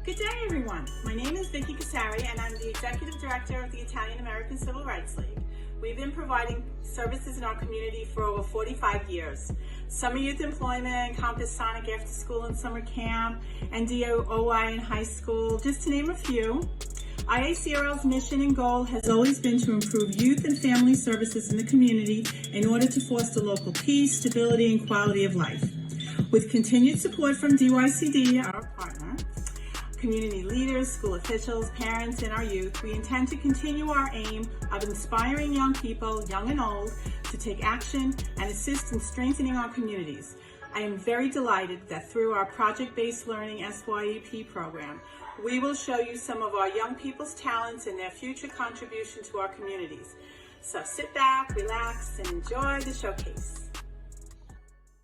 Good day, everyone. My name is Vicki Casari, and I'm the Executive Director of the Italian American Civil Rights League. We've been providing services in our community for over 45 years. Summer youth employment, Compass Sonic after school and summer camp, and DOI in high school, just to name a few. IACRL's mission and goal has always been to improve youth and family services in the community in order to foster local peace, stability, and quality of life. With continued support from DYCD, our partner, community leaders, school officials, parents, and our youth, we intend to continue our aim of inspiring young people, young and old, to take action and assist in strengthening our communities. I am very delighted that through our project-based learning SYEP program, we will show you some of our young people's talents and their future contribution to our communities. So sit back, relax, and enjoy the showcase.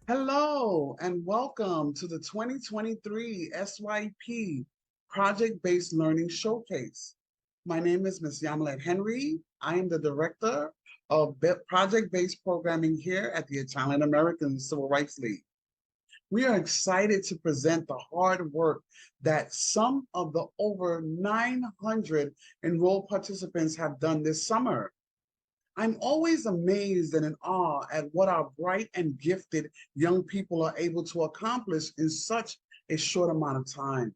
Hello, and welcome to the 2023 SYEP Project-Based Learning Showcase. My name is Ms. Yamilet Henry. I am the Director of Project-Based Programming here at the Italian American Civil Rights League. We are excited to present the hard work that some of the over 900 enrolled participants have done this summer. I'm always amazed and in awe at what our bright and gifted young people are able to accomplish in such a short amount of time.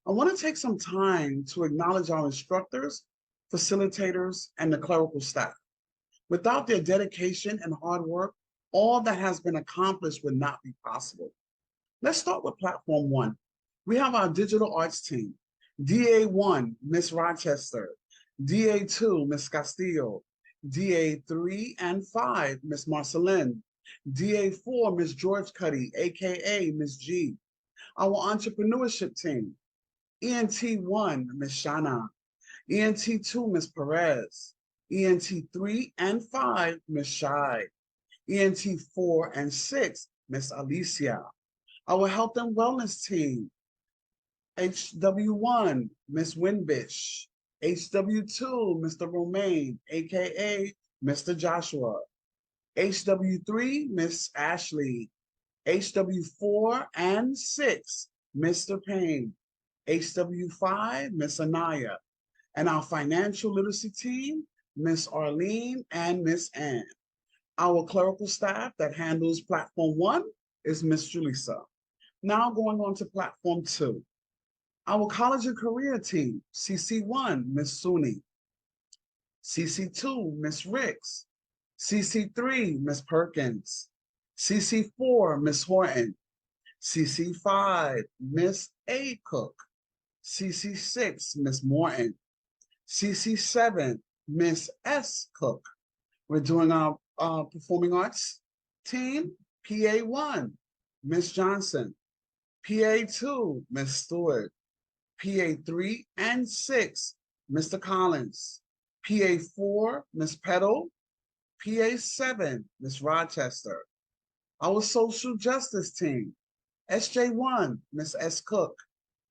I want to take some time to acknowledge our instructors, facilitators, and the clerical staff. Without their dedication and hard work, all that has been accomplished would not be possible. Let's start with Platform 1. We have our digital arts team. DA1, Miss Rochester. DA2, Miss Castillo. DA3 and 5, Miss Marceline. DA4, Miss George Cuddy, AKA Miss G. Our entrepreneurship team. ENT1, Miss Shana. ENT2, Miss Perez. ENT3 and 5, Miss Shai. ENT4 and 6, Miss Alicia. Our health and wellness team. HW1, Miss Winbish. HW2, Mr. Romaine, AKA Mr. Joshua. HW3, Miss Ashley. HW4 and 6, Mr. Payne. HW5, Miss Anaya. And our financial literacy team, Miss Arlene and Miss Ann. Our clerical staff that handles Platform 1 is Miss Julissa. Now going on to Platform 2. Our college and career team, CC1, Miss Suni. CC2, Miss Ricks. CC3, Miss Perkins. CC4, Miss Horton. CC5, Miss A. Cook. CC6, Miss Morton. CC7, Miss S. Cook. We're doing our performing arts team, PA1, Miss Johnson. PA2, Miss Stewart. PA3 and 6, Mr. Collins. PA4, Miss Peddle. PA7, Miss Rochester. Our social justice team, SJ1, Miss S. Cook.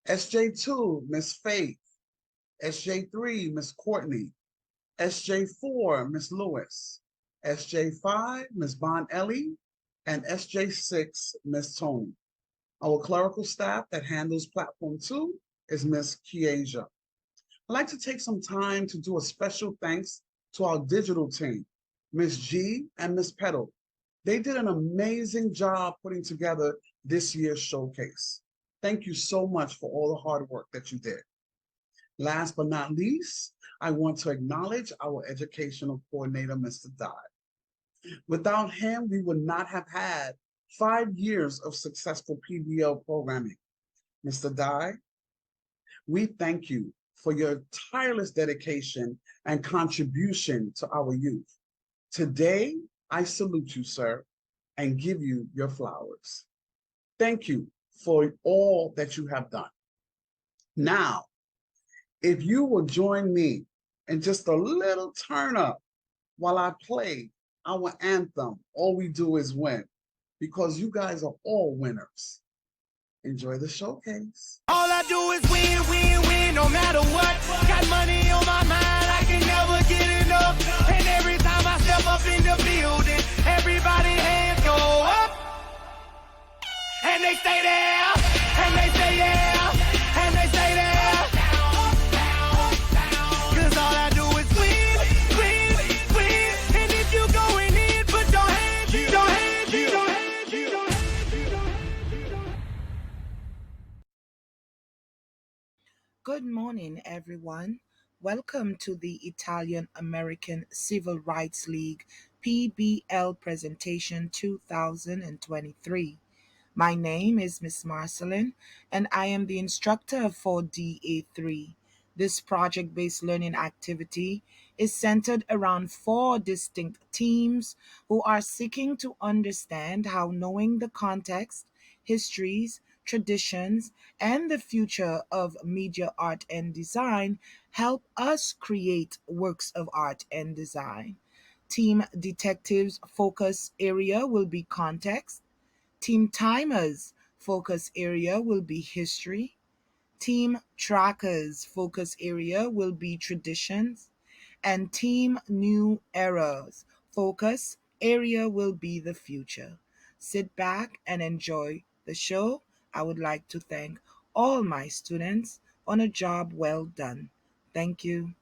SJ2, Miss Faith. SJ3, Miss Courtney. SJ4, Miss Lewis. SJ5, Miss Bon Ellie. And SJ6, Miss Tony. Our clerical staff that handles Platform 2 is Miss Kiesia. I'd like to take some time to do a special thanks to our digital team, Miss G and Miss Peddle. They did an amazing job putting together this year's showcase. Thank you so much for all the hard work that you did. Last but not least, I want to acknowledge our educational coordinator, Mr. Dye. Without him, we would not have had 5 years of successful PBL programming. Mr. Dye, we thank you for your tireless dedication and contribution to our youth. Today, I salute you, sir, and give you your flowers. Thank you for all that you have done. Now, if you will join me in just a little turn up while I play our anthem, All We Do Is Win, because you guys are all winners. Enjoy the showcase. All I do is win, win, win, no matter what. Got money on my mind, I can never get enough. And every time I step up in the building, everybody hands go up. And they stay there, and they stay there, and they stay there. Good morning, everyone. Welcome to the Italian American Civil Rights League PBL presentation 2023. My name is Miss Marcelin, and I am the instructor for DA3. This project based learning activity is centered around four distinct teams who are seeking to understand how knowing the context, histories, traditions, and the future of media art and design help us create works of art and design. Team Detectives focus area will be context. Team Timers focus area will be history. Team Trackers focus area will be traditions. And Team New Eras focus area will be the future. Sit back and enjoy the show. I would like to thank all my students on a job well done. Thank you.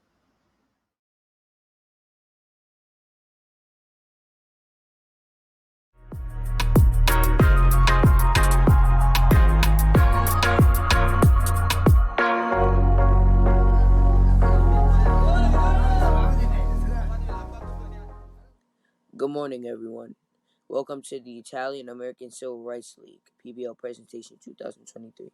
Good morning, everyone. Welcome to the Italian American Civil Rights League PBL presentation 2023.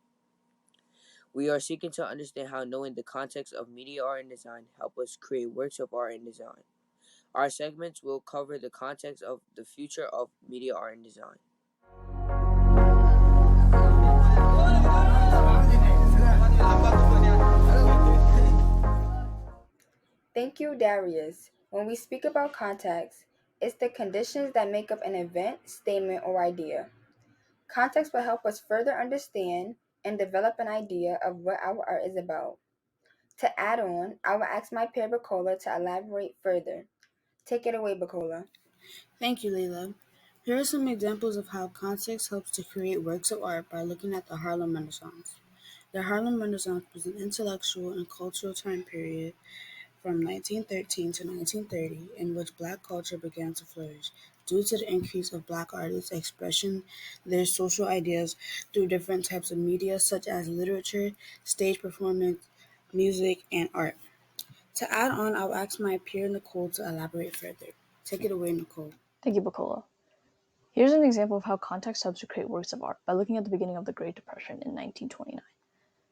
We are seeking to understand how knowing the context of media art and design help us create works of art and design. Our segments will cover the context of the future of media art and design. Thank you, Darius. When we speak about context, it's the conditions that make up an event, statement, or idea. Context will help us further understand and develop an idea of what our art is about. To add on, I will ask my peer Bacola to elaborate further. Take it away, Bacola. Thank you, Leila. Here are some examples of how context helps to create works of art by looking at the Harlem Renaissance. The Harlem Renaissance was an intellectual and cultural time period from 1913 to 1930 in which Black culture began to flourish due to the increase of Black artists expressing their social ideas through different types of media such as literature, stage performance, music, and art. To add on, I'll ask my peer Nicole to elaborate further. Take it away, Nicole. Thank you, Bacola. Here's an example of how context helps to create works of art by looking at the beginning of the Great Depression in 1929.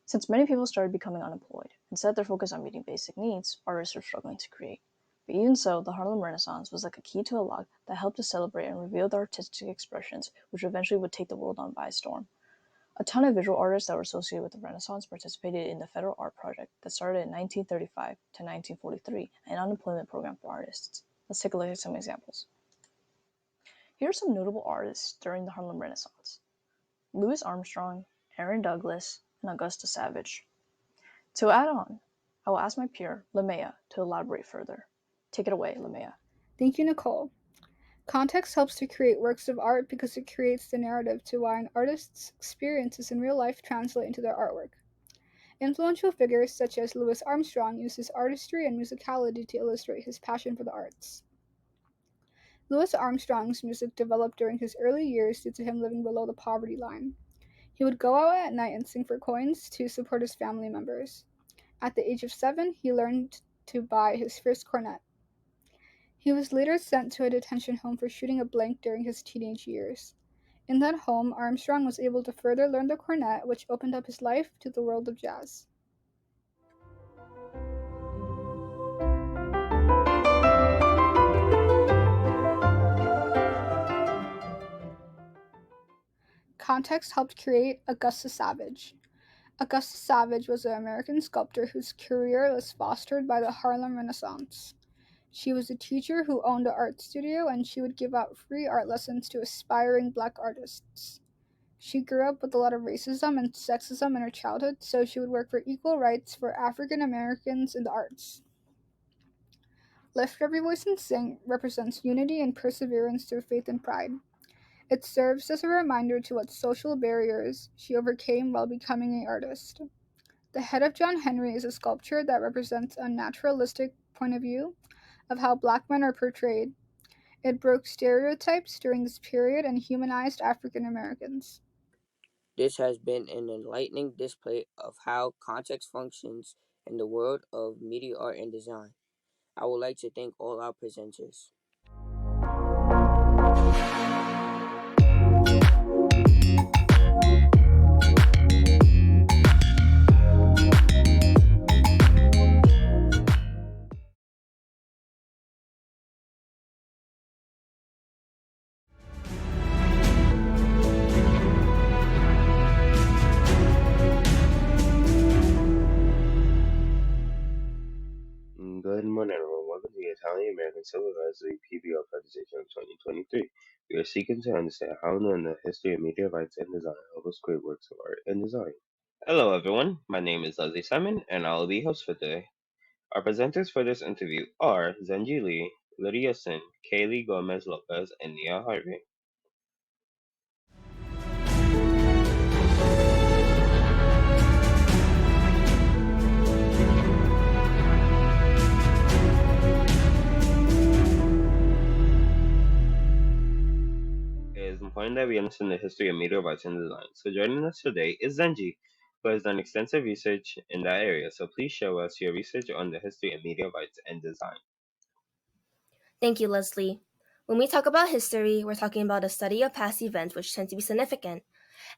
Since many people started becoming unemployed and set their focus on meeting basic needs, artists were struggling to create. But even so, the Harlem Renaissance was like a key to a lock that helped to celebrate and reveal the artistic expressions which eventually would take the world on by storm. A ton of visual artists that were associated with the Renaissance participated in the Federal Art Project that started in 1935 to 1943, an unemployment program for artists. Let's take a look at some examples. Here are some notable artists during the Harlem Renaissance: Louis Armstrong, Aaron Douglas, and Augusta Savage. To add on, I will ask my peer, Lamea, to elaborate further. Take it away, Lamea. Thank you, Nicole. Context helps to create works of art because it creates the narrative to why an artist's experiences in real life translate into their artwork. Influential figures such as Louis Armstrong uses artistry and musicality to illustrate his passion for the arts. Louis Armstrong's music developed during his early years due to him living below the poverty line. He would go out at night and sing for coins to support his family members. At the age of 7, he learned to buy his first cornet. He was later sent to a detention home for shooting a blank during his teenage years. In that home, Armstrong was able to further learn the cornet, which opened up his life to the world of jazz. Context helped create Augusta Savage. Augusta Savage was an American sculptor whose career was fostered by the Harlem Renaissance. She was a teacher who owned an art studio, and she would give out free art lessons to aspiring Black artists. She grew up with a lot of racism and sexism in her childhood, so she would work for equal rights for African Americans in the arts. Lift Every Voice and Sing represents unity and perseverance through faith and pride. It serves as a reminder to what social barriers she overcame while becoming an artist. The head of John Henry is a sculpture that represents a naturalistic point of view of how Black men are portrayed. It broke stereotypes during this period and humanized African Americans. This has been an enlightening display of how context functions in the world of media art and design. I would like to thank all our presenters. Good morning, everyone. Welcome to the Italian American Civil Rights League PBL presentation of 2023. We are seeking to understand how knowing the history of media rights and design help us create works of art and design. Hello, everyone. My name is Leslie Simon, and I will be host for today. Our presenters for this interview are Zenji Lee, Lydia Sin, Kaylee Gomez Lopez, and Nia Harvey. It is important that we understand the history of media rights and design. So joining us today is Zenji, who has done extensive research in that area. So please show us your research on the history of media rights and design. Thank you, Leslie. When we talk about history, we're talking about a study of past events which tend to be significant.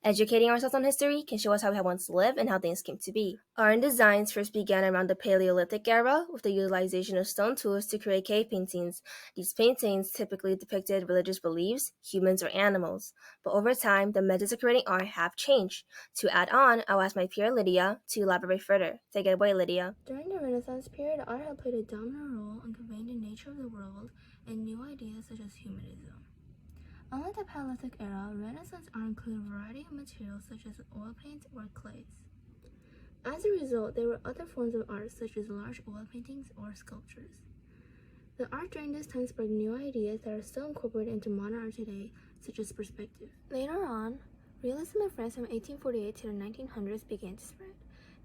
Educating ourselves on history can show us how we have once lived and how things came to be. Art and designs first began around the Paleolithic era with the utilization of stone tools to create cave paintings. These paintings typically depicted religious beliefs, humans, or animals. But over time, the methods of creating art have changed. To add on, I'll ask my peer Lydia to elaborate further. Take it away, Lydia. During the Renaissance period, art had played a dominant role in conveying the nature of the world and new ideas such as humanism. Unlike the Paleolithic era, Renaissance art included a variety of materials such as oil paints or clays. As a result, there were other forms of art such as large oil paintings or sculptures. The art during this time sparked new ideas that are still incorporated into modern art today, such as perspective. Later on, realism in France from 1848 to the 1900s began to spread.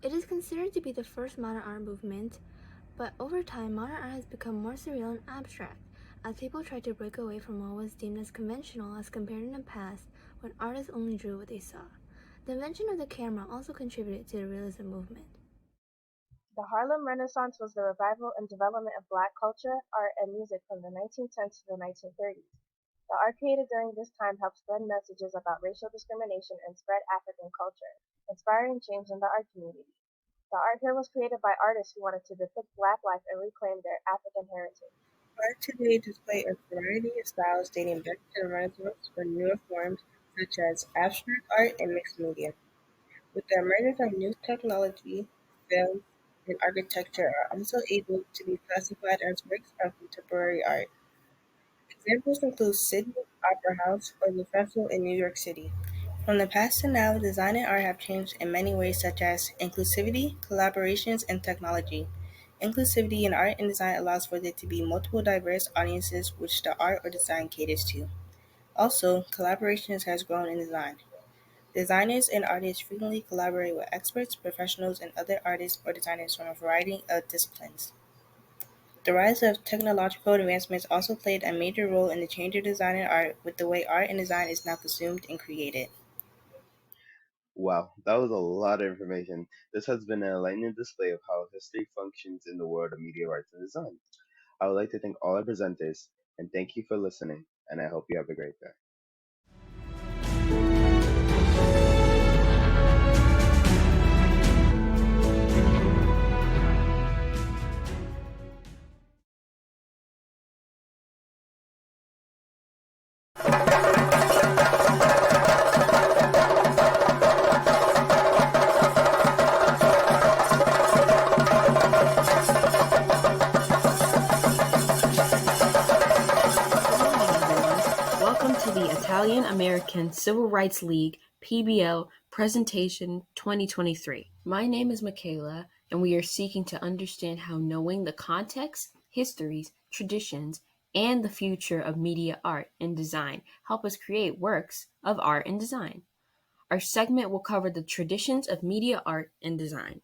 It is considered to be the first modern art movement, but over time, modern art has become more surreal and abstract, as people try to break away from what was deemed as conventional as compared in the past when artists only drew what they saw. The invention of the camera also contributed to the realism movement. The Harlem Renaissance was the revival and development of Black culture, art, and music from the 1910s to the 1930s. The art created during this time helped spread messages about racial discrimination and spread African culture, inspiring change in the art community. The art here was created by artists who wanted to depict Black life and reclaim their African heritage. Art today displays a variety of styles dating back to the Renaissance or newer forms such as abstract art and mixed media. With the emergence of new technology, film, and architecture are also able to be classified as works of contemporary art. Examples include Sydney Opera House or the Festival in New York City. From the past to now, design and art have changed in many ways such as inclusivity, collaborations, and technology. Inclusivity in art and design allows for there to be multiple diverse audiences which the art or design caters to. Also, collaborations has grown in design. Designers and artists frequently collaborate with experts, professionals, and other artists or designers from a variety of disciplines. The rise of technological advancements also played a major role in the change of design and art with the way art and design is now consumed and created. Wow, that was a lot of information. This has been an enlightening display of how history functions in the world of media rights and design. I would like to thank all our presenters and thank you for listening, and I hope you have a great day. Welcome to the Italian American Civil Rights League PBL Presentation 2023. My name is Michaela, and we are seeking to understand how knowing the context, histories, traditions, and the future of media art and design help us create works of art and design. Our segment will cover the traditions of media art and design.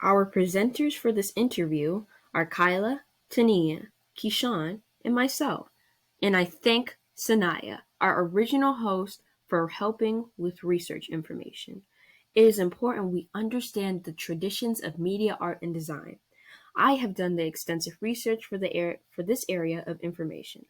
Our presenters for this interview are Kyla, Tania, Keyshawn, and myself, and I thank Sanaya, our original host, for helping with research information. It is important we understand the traditions of media art and design. I have done the extensive research for this area of information.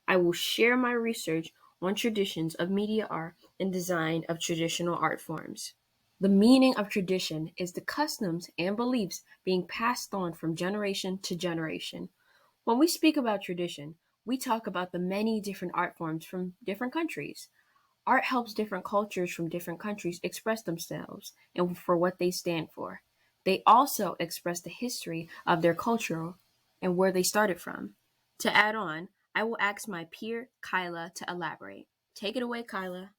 I will share my research on traditions of media art and design of traditional art forms. The meaning of tradition is the customs and beliefs being passed on from generation to generation. When we speak about tradition, we talk about the many different art forms from different countries. Art helps different cultures from different countries express themselves and for what they stand for. They also express the history of their culture and where they started from. To add on, I will ask my peer, Kyla, to elaborate. Take it away, Kyla.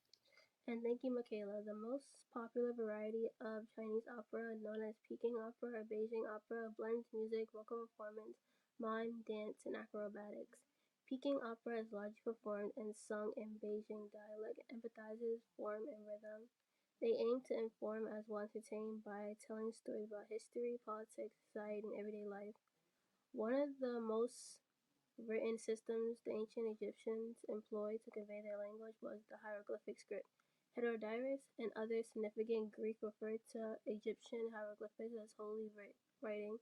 And thank you, Michaela. The most popular variety of Chinese opera, known as Peking opera or Beijing opera, blends music, vocal performance, mime, dance, and acrobatics. Peking opera is largely performed and sung in Beijing dialect, emphasizes form and rhythm. They aim to inform as well as entertain by telling stories about history, politics, society, and everyday life. One of the most written systems the ancient Egyptians employed to convey their language was the hieroglyphic script. Heterodotus and other significant Greek referred to Egyptian hieroglyphics as holy writing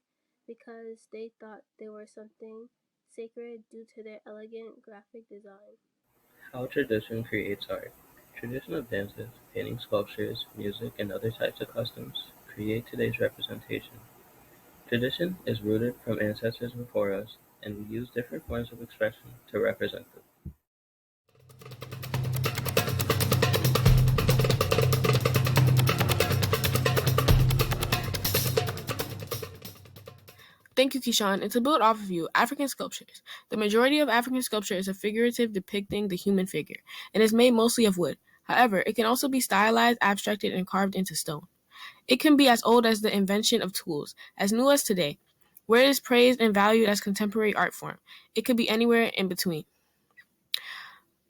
because they thought they were something sacred due to their elegant graphic design. How tradition creates art. Traditional dances, painting, sculptures, music, and other types of customs create today's representation. Tradition is rooted from ancestors before us, and we use different forms of expression to represent them. Thank you, Keyshawn. And to build off of you, African sculptures. The majority of African sculpture is a figurative depicting the human figure, and is made mostly of wood. However, it can also be stylized, abstracted, and carved into stone. It can be as old as the invention of tools, as new as today, where it is praised and valued as contemporary art form. It could be anywhere in between.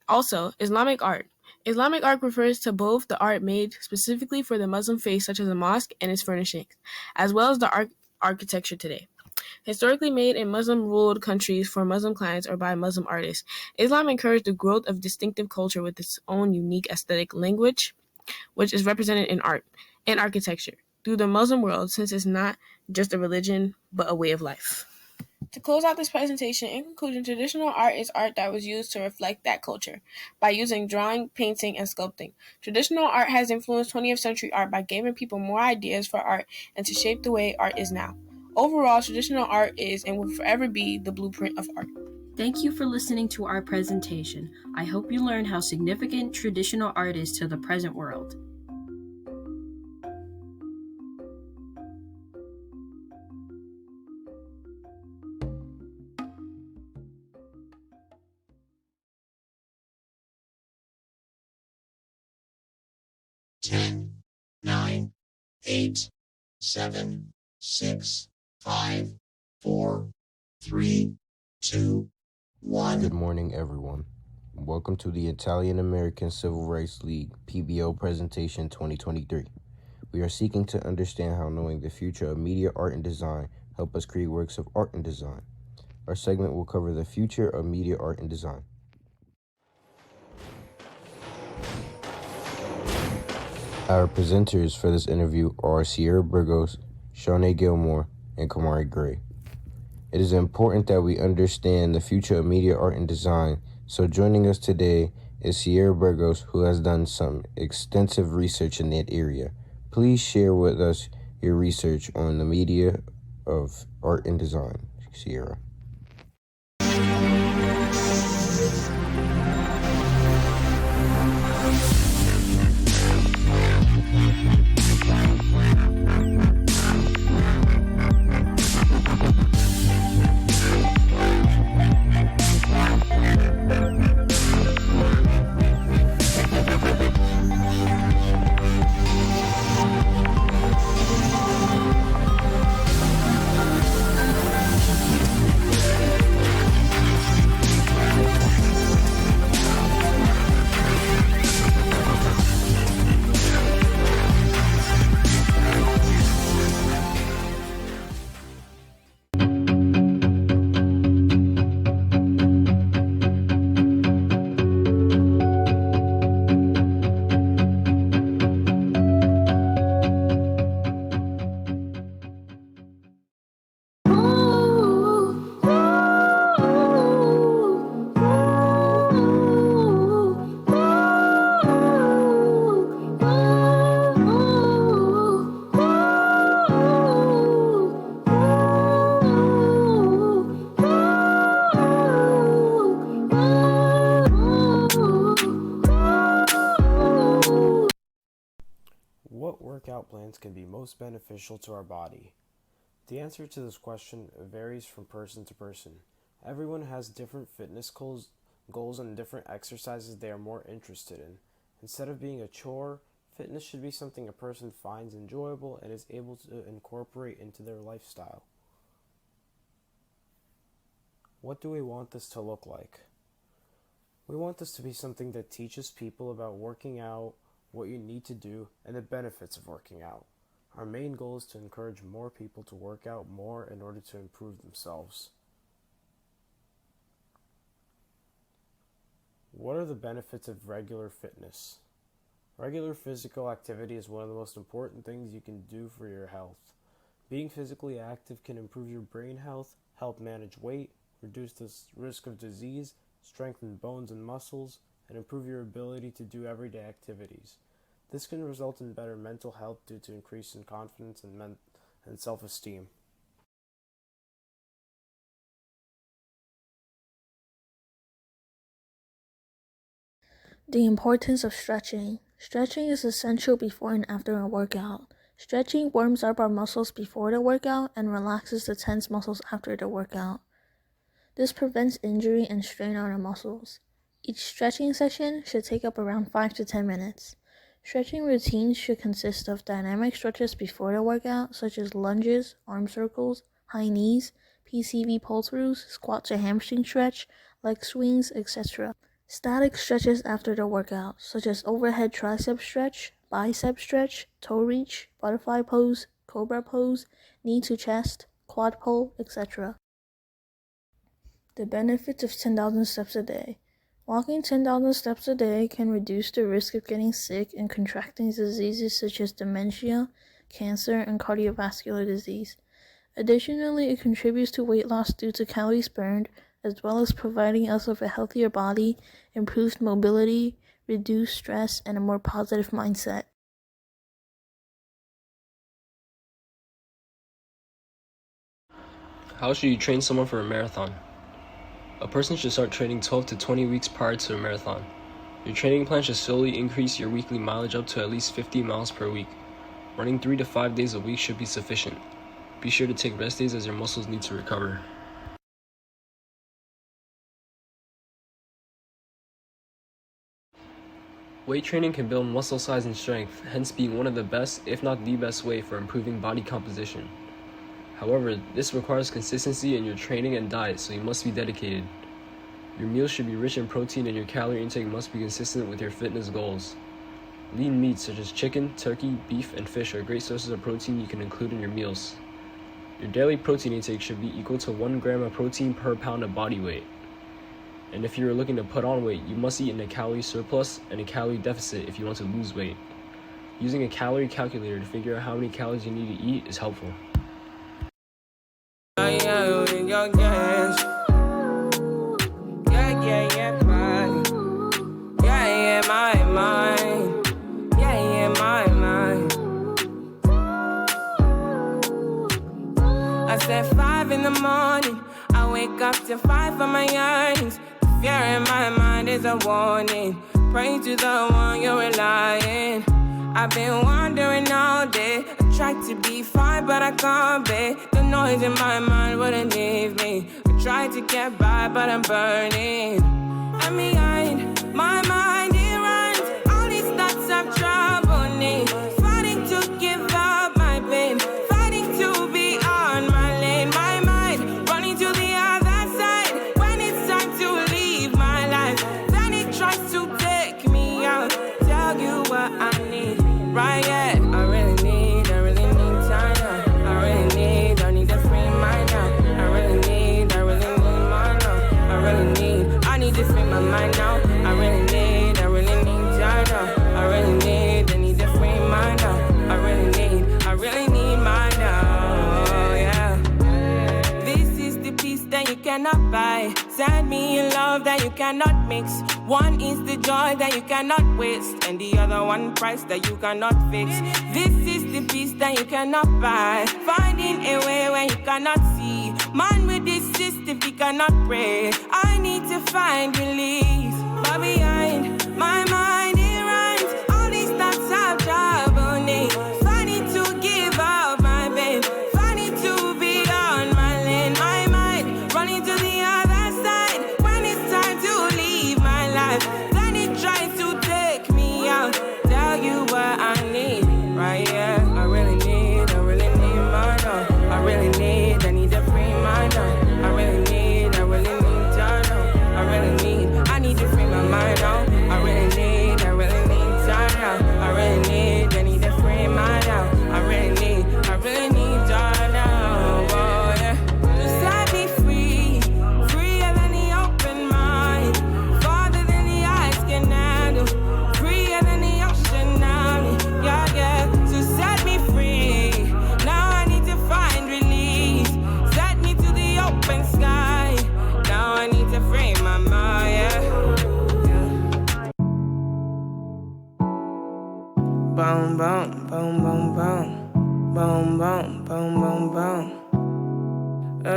Also, Islamic art. Islamic art refers to both the art made specifically for the Muslim faith, such as a mosque and its furnishings, as well as the architecture today. Historically made in Muslim-ruled countries for Muslim clients or by Muslim artists, Islam encouraged the growth of distinctive culture with its own unique aesthetic language, which is represented in art and architecture through the Muslim world, since it's not just a religion, but a way of life. To close out this presentation, in conclusion, traditional art is art that was used to reflect that culture by using drawing, painting, and sculpting. Traditional art has influenced 20th century art by giving people more ideas for art and to shape the way art is now. Overall, traditional art is and will forever be the blueprint of art. Thank you for listening to our presentation. I hope you learned how significant traditional art is to the present world. Ten, 9, 8, 7, 6, 5, 4, 3, 2, 1. Good morning, everyone. Welcome to the Italian American Civil Rights League PBL Presentation 2023. We are seeking to understand how knowing the future of media art and design help us create works of art and design. Our segment will cover the future of media art and design. Our presenters for this interview are Sierra Burgos, Shawnee Gilmore, and Kamari Gray. It is important that we understand the future of media art and design, so joining us today is Sierra Burgos, who has done some extensive research in that area. Please share with us your research on the media of art and design, Sierra. can be most beneficial to our body? The answer to this question varies from person to person. Everyone has different fitness goals and different exercises they are more interested in. Instead of being a chore, fitness should be something a person finds enjoyable and is able to incorporate into their lifestyle. What do we want this to look like? We want this to be something that teaches people about working out, what you need to do, and the benefits of working out. Our main goal is to encourage more people to work out more in order to improve themselves. What are the benefits of regular fitness? Regular physical activity is one of the most important things you can do for your health. Being physically active can improve your brain health, help manage weight, reduce the risk of disease, strengthen bones and muscles, and improve your ability to do everyday activities. This can result in better mental health due to increase in confidence and self-esteem. The importance of stretching. Stretching is essential before and after a workout. Stretching warms up our muscles before the workout and relaxes the tense muscles after the workout. This prevents injury and strain on our muscles. Each stretching session should take up around 5 to 10 minutes. Stretching routines should consist of dynamic stretches before the workout, such as lunges, arm circles, high knees, PCV pull-throughs, squat to hamstring stretch, leg swings, etc. Static stretches after the workout, such as overhead tricep stretch, bicep stretch, toe reach, butterfly pose, cobra pose, knee to chest, quad pull, etc. The benefits of 10,000 steps a day. Walking 10,000 steps a day can reduce the risk of getting sick and contracting diseases such as dementia, cancer, and cardiovascular disease. Additionally, it contributes to weight loss due to calories burned, as well as providing us with a healthier body, improved mobility, reduced stress, and a more positive mindset. How should you train someone for a marathon? A person should start training 12 to 20 weeks prior to a marathon. Your training plan should slowly increase your weekly mileage up to at least 50 miles per week. Running 3 to 5 days a week should be sufficient. Be sure to take rest days as your muscles need to recover. Weight training can build muscle size and strength, hence being one of the best, if not the best way for improving body composition. However, this requires consistency in your training and diet, so you must be dedicated. Your meals should be rich in protein and your calorie intake must be consistent with your fitness goals. Lean meats such as chicken, turkey, beef, and fish are great sources of protein you can include in your meals. Your daily protein intake should be equal to 1 gram of protein per pound of body weight. And if you're looking to put on weight, you must eat in a calorie surplus and a calorie deficit if you want to lose weight. Using a calorie calculator to figure out how many calories you need to eat is helpful. I said 5 in the morning, I wake up to 5 for my earnings. Fear in my mind is a warning. Pray to the one you're relying. I've been wandering all day. I tried to be fine, but I can't be. The noise in my mind wouldn't leave me. I tried to get by, but I'm burning. I'm behind my mind, it runs. All these thoughts of trouble me. Fighting to give up my pain. Fighting to be on my lane. My mind running to the other side. When it's time to leave my life, then it tries to take me out. Tell you what I need. Right, yeah, I really need time now. I need to free mind now. I really need mine now. I need to free my mind now. I really need time now. I need to free mind now. I really need mine now, yeah. This is the peace that you cannot buy. Send me a love that you cannot mix. One is the joy that you cannot waste, and the other one price that you cannot fix. This is the peace that you cannot buy. Finding a way where you cannot see. Man with this system, he cannot pray. I need to find release. But behind my mind, it runs. All these thoughts have trouble me. Fighting to I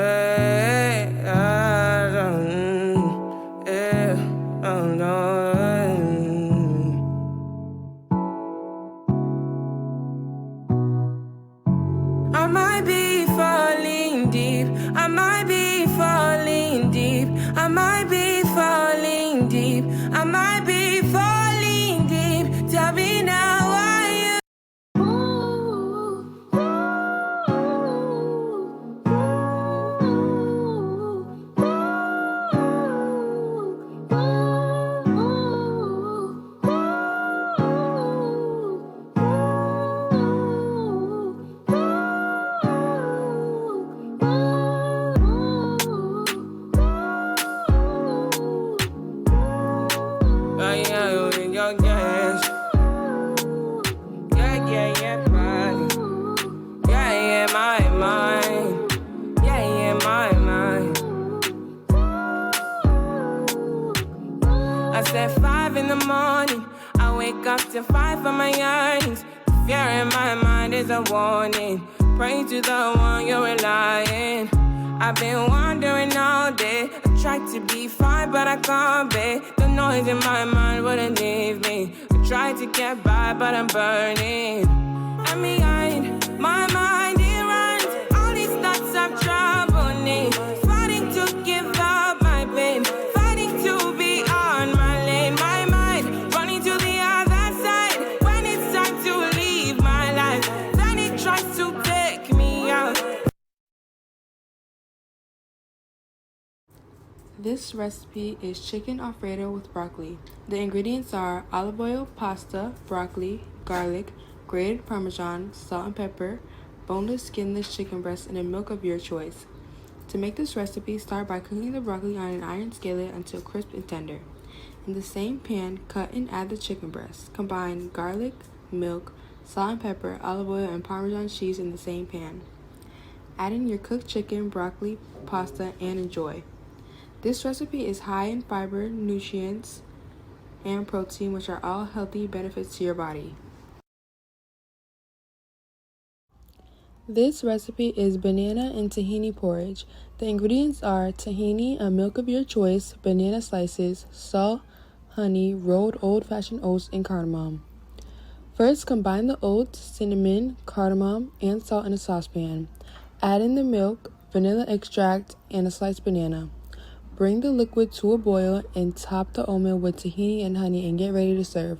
might be falling deep. I might be falling deep. I might be falling deep. I might be falling deep. Tell me now why you. I said 5 in the morning, I wake up to 5 of my yearnings. The fear in my mind is a warning. Pray to the one you're relying. I've been wandering all day. I tried to be fine, but I can't be. The noise in my mind wouldn't leave me. I tried to get by, but I'm burning. And behind my mind, it runs. All these thoughts have troubled me. Fighting to give up my pain. Fighting to be on my lane. My mind running to the other side. When it's time to leave my life, then it tries to take me out. This recipe is chicken Alfredo with broccoli. The ingredients are olive oil, pasta, broccoli, garlic, grated Parmesan, salt and pepper, boneless, skinless chicken breast, and a milk of your choice. To make this recipe, start by cooking the broccoli on an iron skillet until crisp and tender. In the same pan, cut and add the chicken breast. Combine garlic, milk, salt and pepper, olive oil, and Parmesan cheese in the same pan. Add in your cooked chicken, broccoli, pasta, and enjoy. This recipe is high in fiber, nutrients, and protein, which are all healthy benefits to your body. This recipe is banana and tahini porridge. The ingredients are tahini, a milk of your choice, banana slices, salt, honey, rolled old-fashioned oats, and cardamom. First, combine the oats, cinnamon, cardamom, and salt in a saucepan. Add in the milk, vanilla extract, and a sliced banana. Bring the liquid to a boil and top the oatmeal with tahini and honey and get ready to serve.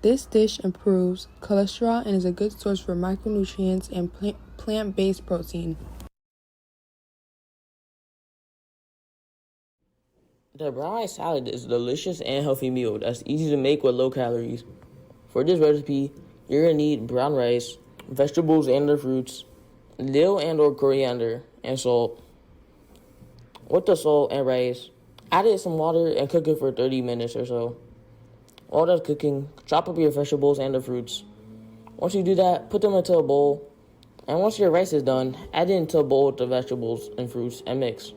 This dish improves cholesterol and is a good source for micronutrients and plant-based protein. The brown rice salad is a delicious and healthy meal that's easy to make with low calories. For this recipe, you're going to need brown rice, vegetables and their fruits, dill and or coriander, and salt. With the salt and rice, add in some water and cook it for 30 minutes or so. While that's cooking, chop up your vegetables and the fruits. Once you do that, put them into a bowl. And once your rice is done, add it into a bowl with the vegetables and fruits and mix.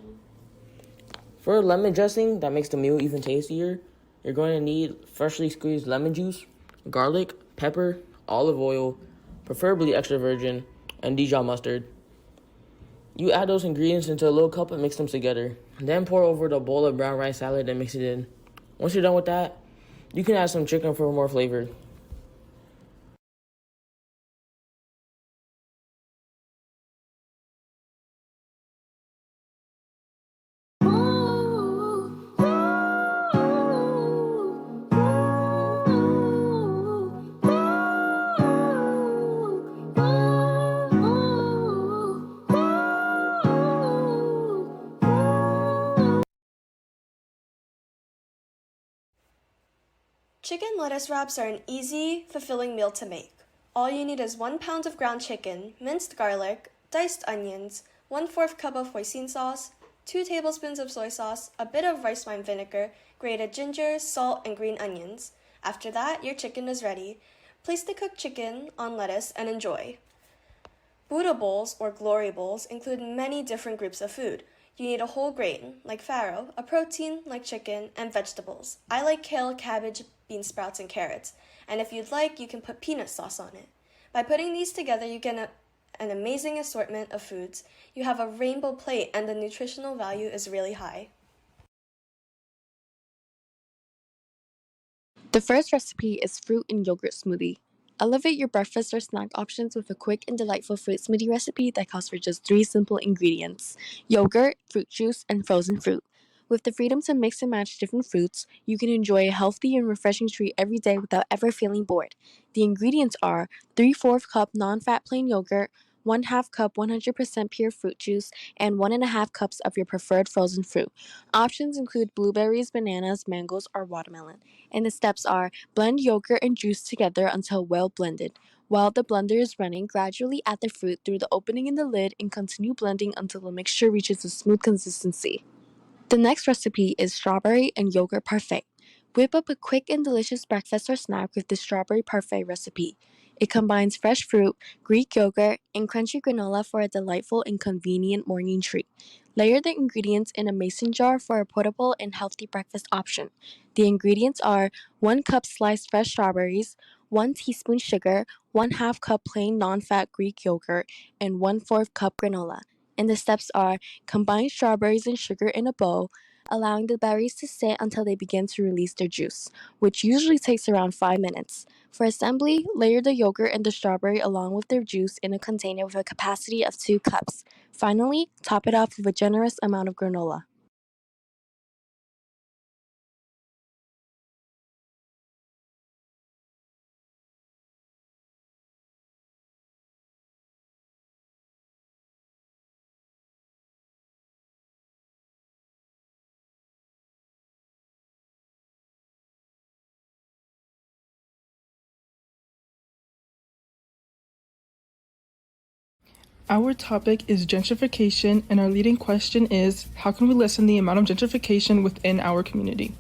For lemon dressing that makes the meal even tastier, you're going to need freshly squeezed lemon juice, garlic, pepper, olive oil, preferably extra virgin, and Dijon mustard. You add those ingredients into a little cup and mix them together. Then pour over the bowl of brown rice salad and mix it in. Once you're done with that, you can add some chicken for more flavor. Chicken lettuce wraps are an easy, fulfilling meal to make. All you need is 1 pound of ground chicken, minced garlic, diced onions, 1/4 cup of hoisin sauce, 2 tablespoons of soy sauce, a bit of rice wine vinegar, grated ginger, salt, and green onions. After that, your chicken is ready. Place the cooked chicken on lettuce and enjoy. Buddha bowls, or glory bowls, include many different groups of food. You need a whole grain, like farro, a protein, like chicken, and vegetables. I like kale, cabbage, bean sprouts, and carrots. And if you'd like, you can put peanut sauce on it. By putting these together, you get an amazing assortment of foods. You have a rainbow plate and the nutritional value is really high. The first recipe is fruit and yogurt smoothie. Elevate your breakfast or snack options with a quick and delightful fruit smoothie recipe that calls for just 3 simple ingredients: yogurt, fruit juice, and frozen fruit. With the freedom to mix and match different fruits, you can enjoy a healthy and refreshing treat every day without ever feeling bored. The ingredients are 3/4 cup non-fat plain yogurt, 1/2 cup 100% pure fruit juice, and 1.5 cups of your preferred frozen fruit. Options include blueberries, bananas, mangoes, or watermelon. And the steps are: blend yogurt and juice together until well blended. While the blender is running, gradually add the fruit through the opening in the lid and continue blending until the mixture reaches a smooth consistency. The next recipe is strawberry and yogurt parfait. Whip up a quick and delicious breakfast or snack with the strawberry parfait recipe. It combines fresh fruit, Greek yogurt, and crunchy granola for a delightful and convenient morning treat. Layer the ingredients in a mason jar for a portable and healthy breakfast option. The ingredients are 1 cup sliced fresh strawberries, 1 teaspoon sugar, 1/2 cup plain non-fat Greek yogurt, and 1/4 cup granola. And the steps are: combine strawberries and sugar in a bowl, allowing the berries to sit until they begin to release their juice, which usually takes around 5 minutes. For assembly, layer the yogurt and the strawberry along with their juice in a container with a capacity of 2 cups. Finally, top it off with a generous amount of granola. Our topic is gentrification, and our leading question is, how can we lessen the amount of gentrification within our community?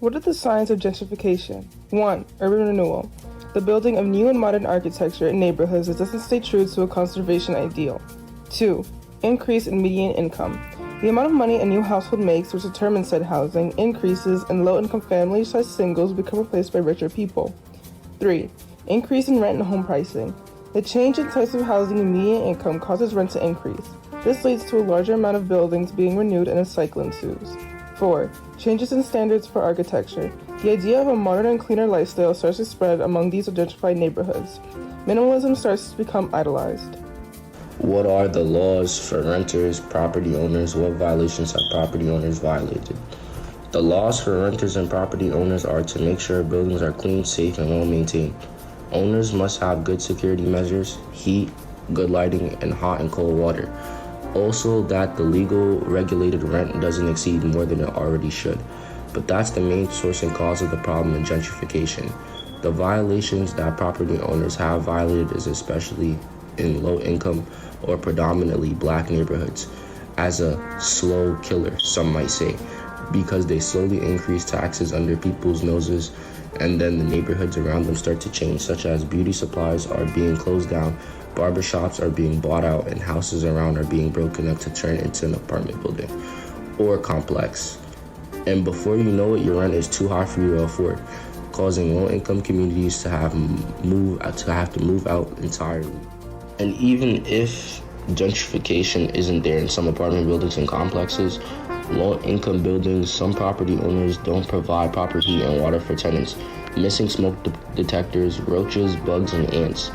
What are the signs of gentrification? 1. Urban renewal. The building of new and modern architecture in neighborhoods that doesn't stay true to a conservation ideal. 2. Increase in median income. The amount of money a new household makes, which determines said housing, increases, and low-income families such as singles become replaced by richer people. 3. Increase in rent and home pricing. The change in types of housing and median income causes rent to increase. This leads to a larger amount of buildings being renewed and a cycle ensues. 4. Changes in standards for architecture. The idea of a modern and cleaner lifestyle starts to spread among these gentrified neighborhoods. Minimalism starts to become idolized. What are the laws for renters, property owners? What violations have property owners violated? The laws for renters and property owners are to make sure buildings are clean, safe, and well maintained. Owners must have good security measures, heat, good lighting, and hot and cold water. Also, that the legal regulated rent doesn't exceed more than it already should. But that's the main source and cause of the problem in gentrification. The violations that property owners have violated is especially in low income or predominantly black neighborhoods as a slow killer, some might say, because they slowly increase taxes under people's noses, and then the neighborhoods around them start to change, such as beauty supplies are being closed down, barbershops are being bought out, and houses around are being broken up to turn into an apartment building or complex. And before you know it, your rent is too high for you to afford, causing low-income communities to have to move out entirely. And even if gentrification isn't there in some apartment buildings and complexes, low-income buildings, some property owners don't provide proper heat and water for tenants, missing smoke detectors, roaches, bugs, and ants,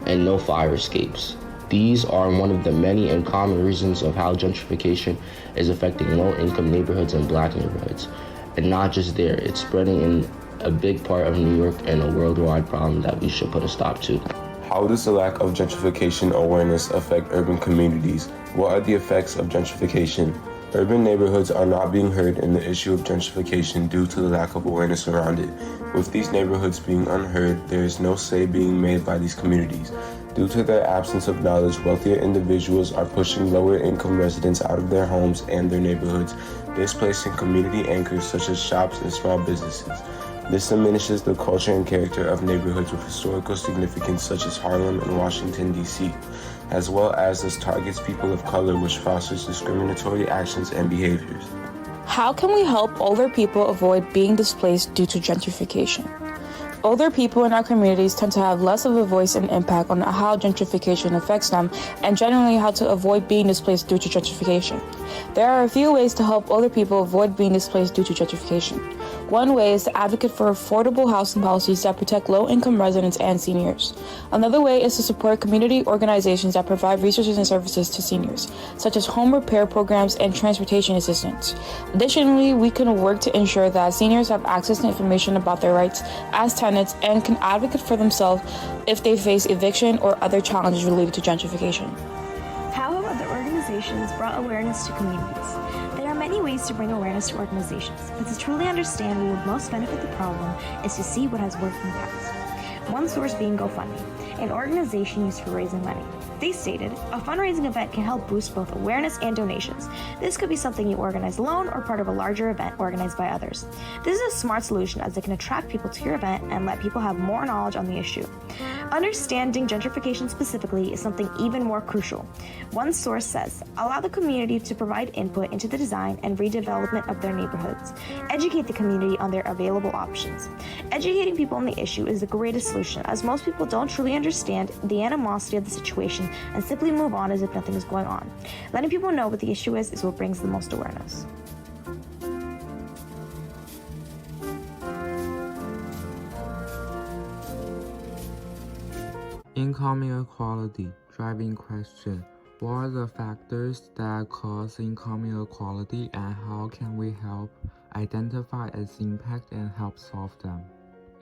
and no fire escapes. These are one of the many and common reasons of how gentrification is affecting low-income neighborhoods and black neighborhoods. And not just there, it's spreading in a big part of New York and a worldwide problem that we should put a stop to. How does the lack of gentrification awareness affect urban communities? What are the effects of gentrification? Urban neighborhoods are not being heard in the issue of gentrification due to the lack of awareness around it. With these neighborhoods being unheard, there is no say being made by these communities. Due to their absence of knowledge, wealthier individuals are pushing lower income residents out of their homes and their neighborhoods, displacing community anchors such as shops and small businesses. This diminishes the culture and character of neighborhoods with historical significance such as Harlem and Washington, D.C., as well as this targets people of color, which fosters discriminatory actions and behaviors. How can we help older people avoid being displaced due to gentrification? Older people in our communities tend to have less of a voice and impact on how gentrification affects them and generally how to avoid being displaced due to gentrification. There are a few ways to help older people avoid being displaced due to gentrification. One way is to advocate for affordable housing policies that protect low-income residents and seniors. Another way is to support community organizations that provide resources and services to seniors, such as home repair programs and transportation assistance. Additionally, we can work to ensure that seniors have access to information about their rights as tenants and can advocate for themselves if they face eviction or other challenges related to gentrification. How have other organizations brought awareness to communities? There are many ways to bring awareness to organizations, but to truly understand what would most benefit the problem is to see what has worked in the past. One source being GoFundMe, an organization used for raising money. They stated, a fundraising event can help boost both awareness and donations. This could be something you organize alone or part of a larger event organized by others. This is a smart solution as it can attract people to your event and let people have more knowledge on the issue. Understanding gentrification specifically is something even more crucial. One source says, allow the community to provide input into the design and redevelopment of their neighborhoods. Educate the community on their available options. Educating people on the issue is the greatest solution, as most people don't truly understand the animosity of the situation and simply move on as if nothing is going on. Letting people know what the issue is what brings the most awareness. Income inequality, driving question. What are the factors that cause income inequality and how can we help identify its impact and help solve them?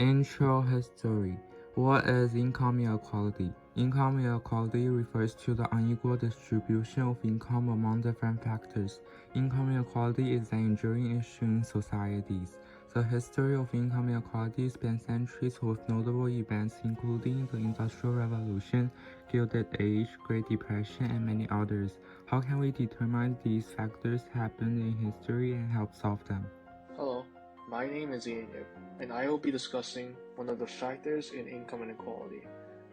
Intro history. What is income inequality? Income inequality refers to the unequal distribution of income among different factors. Income inequality is an enduring issue in societies. The history of income inequality spans centuries with notable events including the Industrial Revolution, Gilded Age, Great Depression, and many others. How can we determine these factors happened in history and help solve them? Hello, my name is Ian Yip, and I will be discussing one of the factors in income inequality.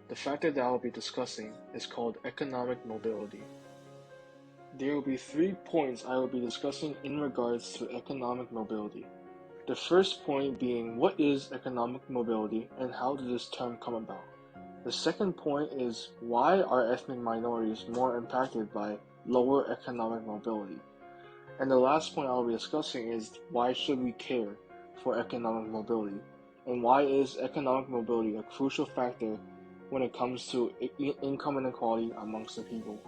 The factor that I will be discussing is called economic mobility. There will be 3 points I will be discussing in regards to economic mobility. The first point being what is economic mobility and how did this term come about? The second point is why are ethnic minorities more impacted by lower economic mobility? And the last point I will be discussing is why should we care for economic mobility? And why is economic mobility a crucial factor when it comes to income inequality amongst the people?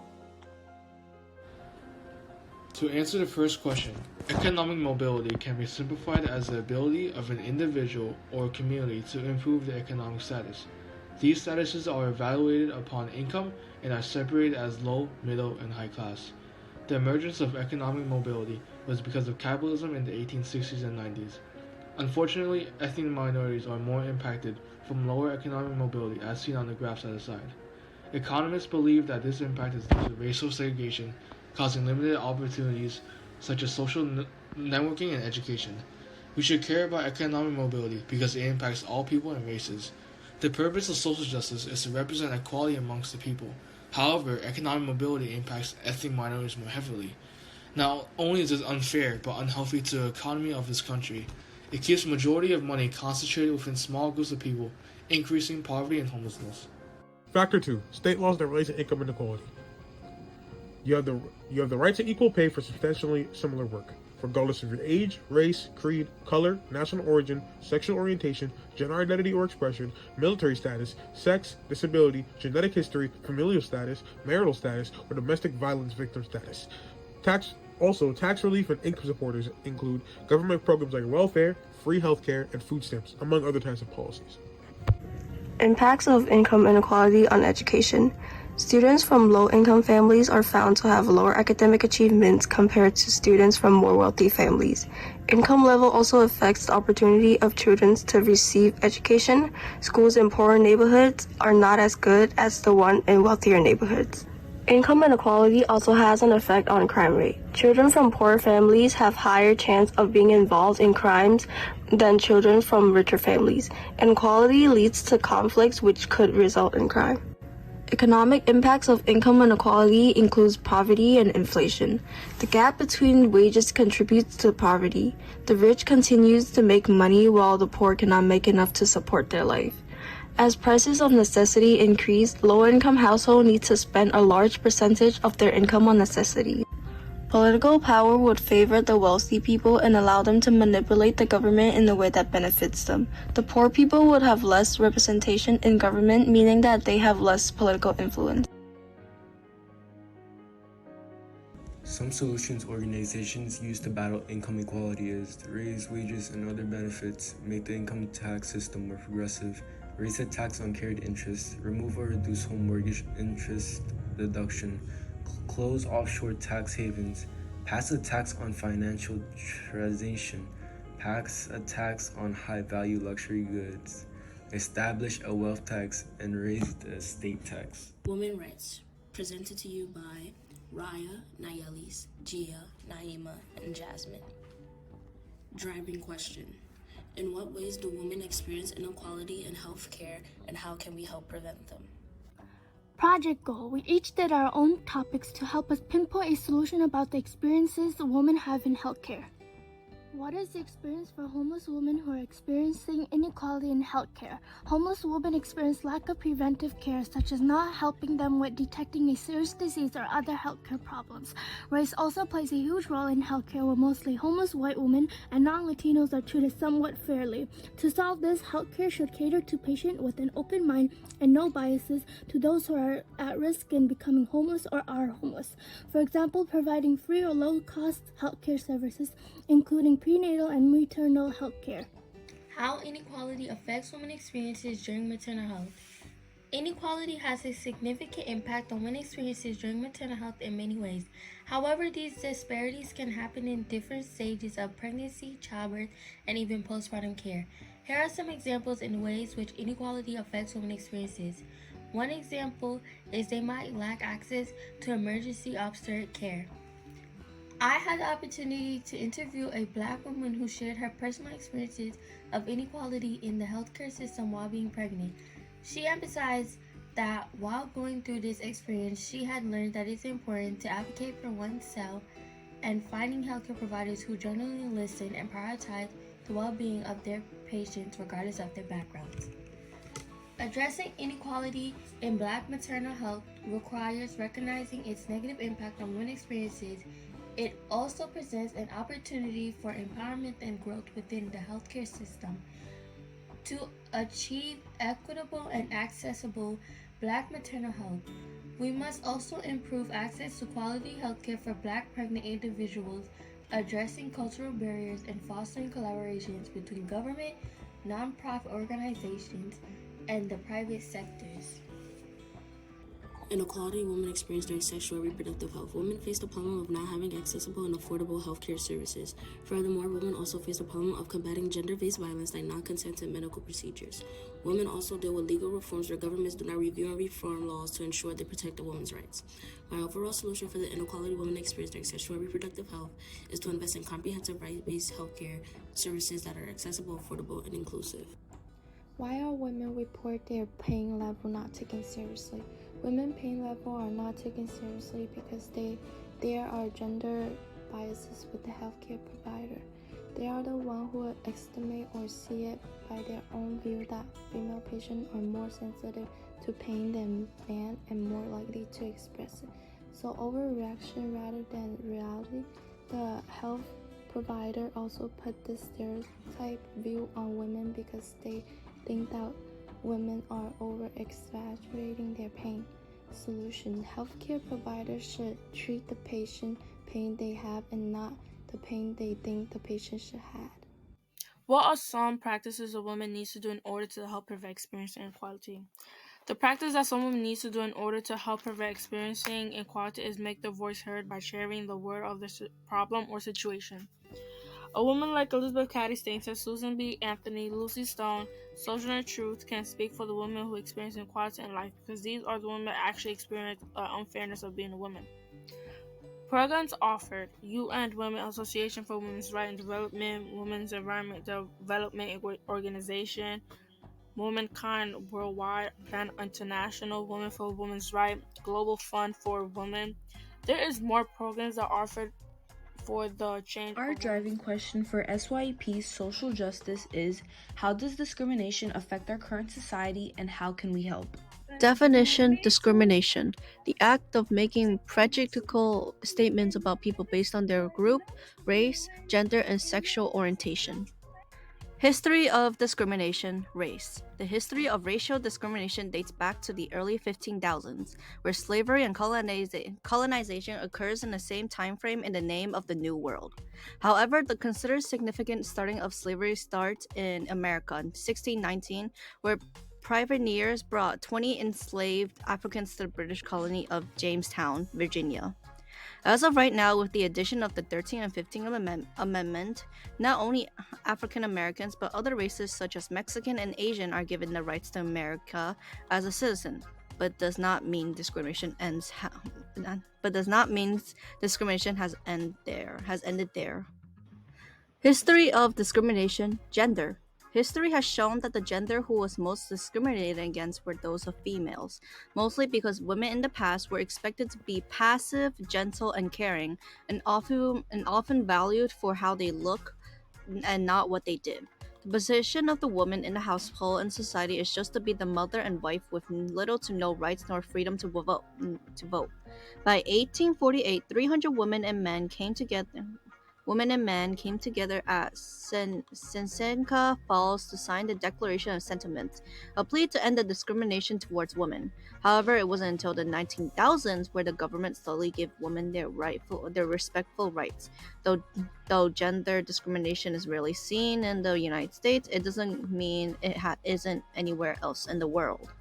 To answer the first question, economic mobility can be simplified as the ability of an individual or community to improve their economic status. These statuses are evaluated upon income and are separated as low, middle, and high class. The emergence of economic mobility was because of capitalism in the 1860s and 90s. Unfortunately, ethnic minorities are more impacted from lower economic mobility as seen on the graphs at the side. Economists believe that this impact is due to racial segregation, causing limited opportunities such as social networking and education. We should care about economic mobility because it impacts all people and races. The purpose of social justice is to represent equality amongst the people. However, economic mobility impacts ethnic minorities more heavily. Not only is this unfair but unhealthy to the economy of this country, it keeps the majority of money concentrated within small groups of people, increasing poverty and homelessness. Factor 2. State laws that relate to income inequality. You have the right to equal pay for substantially similar work, regardless of your age, race, creed, color, national origin, sexual orientation, gender identity or expression, military status, sex, disability, genetic history, familial status, marital status, or domestic violence victim status. Tax relief and income supporters include government programs like welfare, free healthcare, and food stamps, among other types of policies. Impacts of income inequality on education. Students from low-income families are found to have lower academic achievements compared to students from more wealthy families. Income level also affects the opportunity of children to receive education. Schools in poorer neighborhoods are not as good as the one in wealthier neighborhoods. Income inequality also has an effect on crime rate. Children from poorer families have higher chance of being involved in crimes than children from richer families. Inequality leads to conflicts which could result in crime. Economic impacts of income inequality includes poverty and inflation. The gap between wages contributes to poverty. The rich continues to make money while the poor cannot make enough to support their life. As prices of necessity increase, low-income households need to spend a large percentage of their income on necessities. Political power would favor the wealthy people and allow them to manipulate the government in a way that benefits them. The poor people would have less representation in government, meaning that they have less political influence. Some solutions organizations use to battle income inequality is to raise wages and other benefits, make the income tax system more progressive, raise the tax on carried interest, remove or reduce home mortgage interest deduction, close offshore tax havens, pass a tax on financial transaction, pass a tax on high-value luxury goods, establish a wealth tax, and raise the estate tax. Women Rights, presented to you by Raya, Nayelis, Gia, Naima, and Jasmine. Driving question. In what ways do women experience inequality in healthcare, and how can we help prevent them? Project Goal. We each did our own topics to help us pinpoint a solution about the experiences women have in healthcare. What is the experience for homeless women who are experiencing inequality in healthcare? Homeless women experience lack of preventive care, such as not helping them with detecting a serious disease or other healthcare problems. Race also plays a huge role in healthcare, where mostly homeless white women and non-Latinos are treated somewhat fairly. To solve this, healthcare should cater to patients with an open mind and no biases to those who are at risk in becoming homeless or are homeless. For example, providing free or low-cost healthcare services, including prenatal and maternal health care. How inequality affects women's experiences during maternal health. Inequality has a significant impact on women's experiences during maternal health in many ways. However, these disparities can happen in different stages of pregnancy, childbirth, and even postpartum care. Here are some examples in ways which inequality affects women's experiences. One example is they might lack access to emergency obstetric care. I had the opportunity to interview a Black woman who shared her personal experiences of inequality in the healthcare system while being pregnant. She emphasized that while going through this experience, she had learned that it's important to advocate for oneself and finding healthcare providers who genuinely listen and prioritize the well-being of their patients regardless of their backgrounds. Addressing inequality in Black maternal health requires recognizing its negative impact on women's experiences. It also presents an opportunity for empowerment and growth within the healthcare system. To achieve equitable and accessible Black maternal health, we must also improve access to quality healthcare for Black pregnant individuals, addressing cultural barriers and fostering collaborations between government, nonprofit organizations, and the private sectors. Inequality women experience during sexual and reproductive health. Women face the problem of not having accessible and affordable healthcare services. Furthermore, women also face the problem of combating gender-based violence like non-consented medical procedures. Women also deal with legal reforms where governments do not review and reform laws to ensure they protect a woman's rights. My overall solution for the inequality women experience during sexual and reproductive health is to invest in comprehensive right-based healthcare services that are accessible, affordable, and inclusive. Why are women report their pain level not taken seriously? Women pain level are not taken seriously because there are gender biases with the healthcare provider. They are the ones who estimate or see it by their own view that female patients are more sensitive to pain than men and more likely to express it. So overreaction rather than reality. The health provider also put this stereotype view on women because they think that women are over-exaggerating their pain. Solution: healthcare providers should treat the patient pain they have and not the pain they think the patient should have. What are some practices a woman needs to do in order to help prevent experiencing inequality? The practice that some women needs to do in order to help prevent experiencing inequality is make their voice heard by sharing the word of the problem or situation. A woman like Elizabeth Cady Stanton, Susan B. Anthony, Lucy Stone, Sojourner Truth can speak for the women who experience inequality in life because these are the women that actually experience the unfairness of being a woman. Programs offered: UN Women Association for Women's Rights and Development, Women's Environment Development Organization, Womankind Worldwide, Plan International, Women for Women's Rights, Global Fund for Women. There is more programs that are offered for the change. Our driving question for SYEP social justice is, how does discrimination affect our current society and how can we help? Definition: discrimination, the act of making prejudicial statements about people based on their group, race, gender, and sexual orientation. History of discrimination: race. The history of racial discrimination dates back to the early 15,000s, where slavery and colonization occurs in the same time frame in the name of the New World. However, the considered significant starting of slavery starts in America in 1619, where privateers brought 20 enslaved Africans to the British colony of Jamestown, Virginia. As of right now, with the addition of the 13th and 15th Amendment, not only African Americans but other races such as Mexican and Asian are given the rights to America as a citizen, but does not mean discrimination has ended there. History of discrimination: gender. History has shown that the gender who was most discriminated against were those of females, mostly because women in the past were expected to be passive, gentle, and caring, and often valued for how they look and not what they did. The position of the woman in the household and society is just to be the mother and wife with little to no rights nor freedom to vote. By 1848, 300 women and men came together at Seneca Falls to sign the Declaration of Sentiments, a plea to end the discrimination towards women. However, it wasn't until the 19,000s where the government slowly gave women their respectful rights. Though gender discrimination is rarely seen in the United States, it doesn't mean it isn't anywhere else in the world.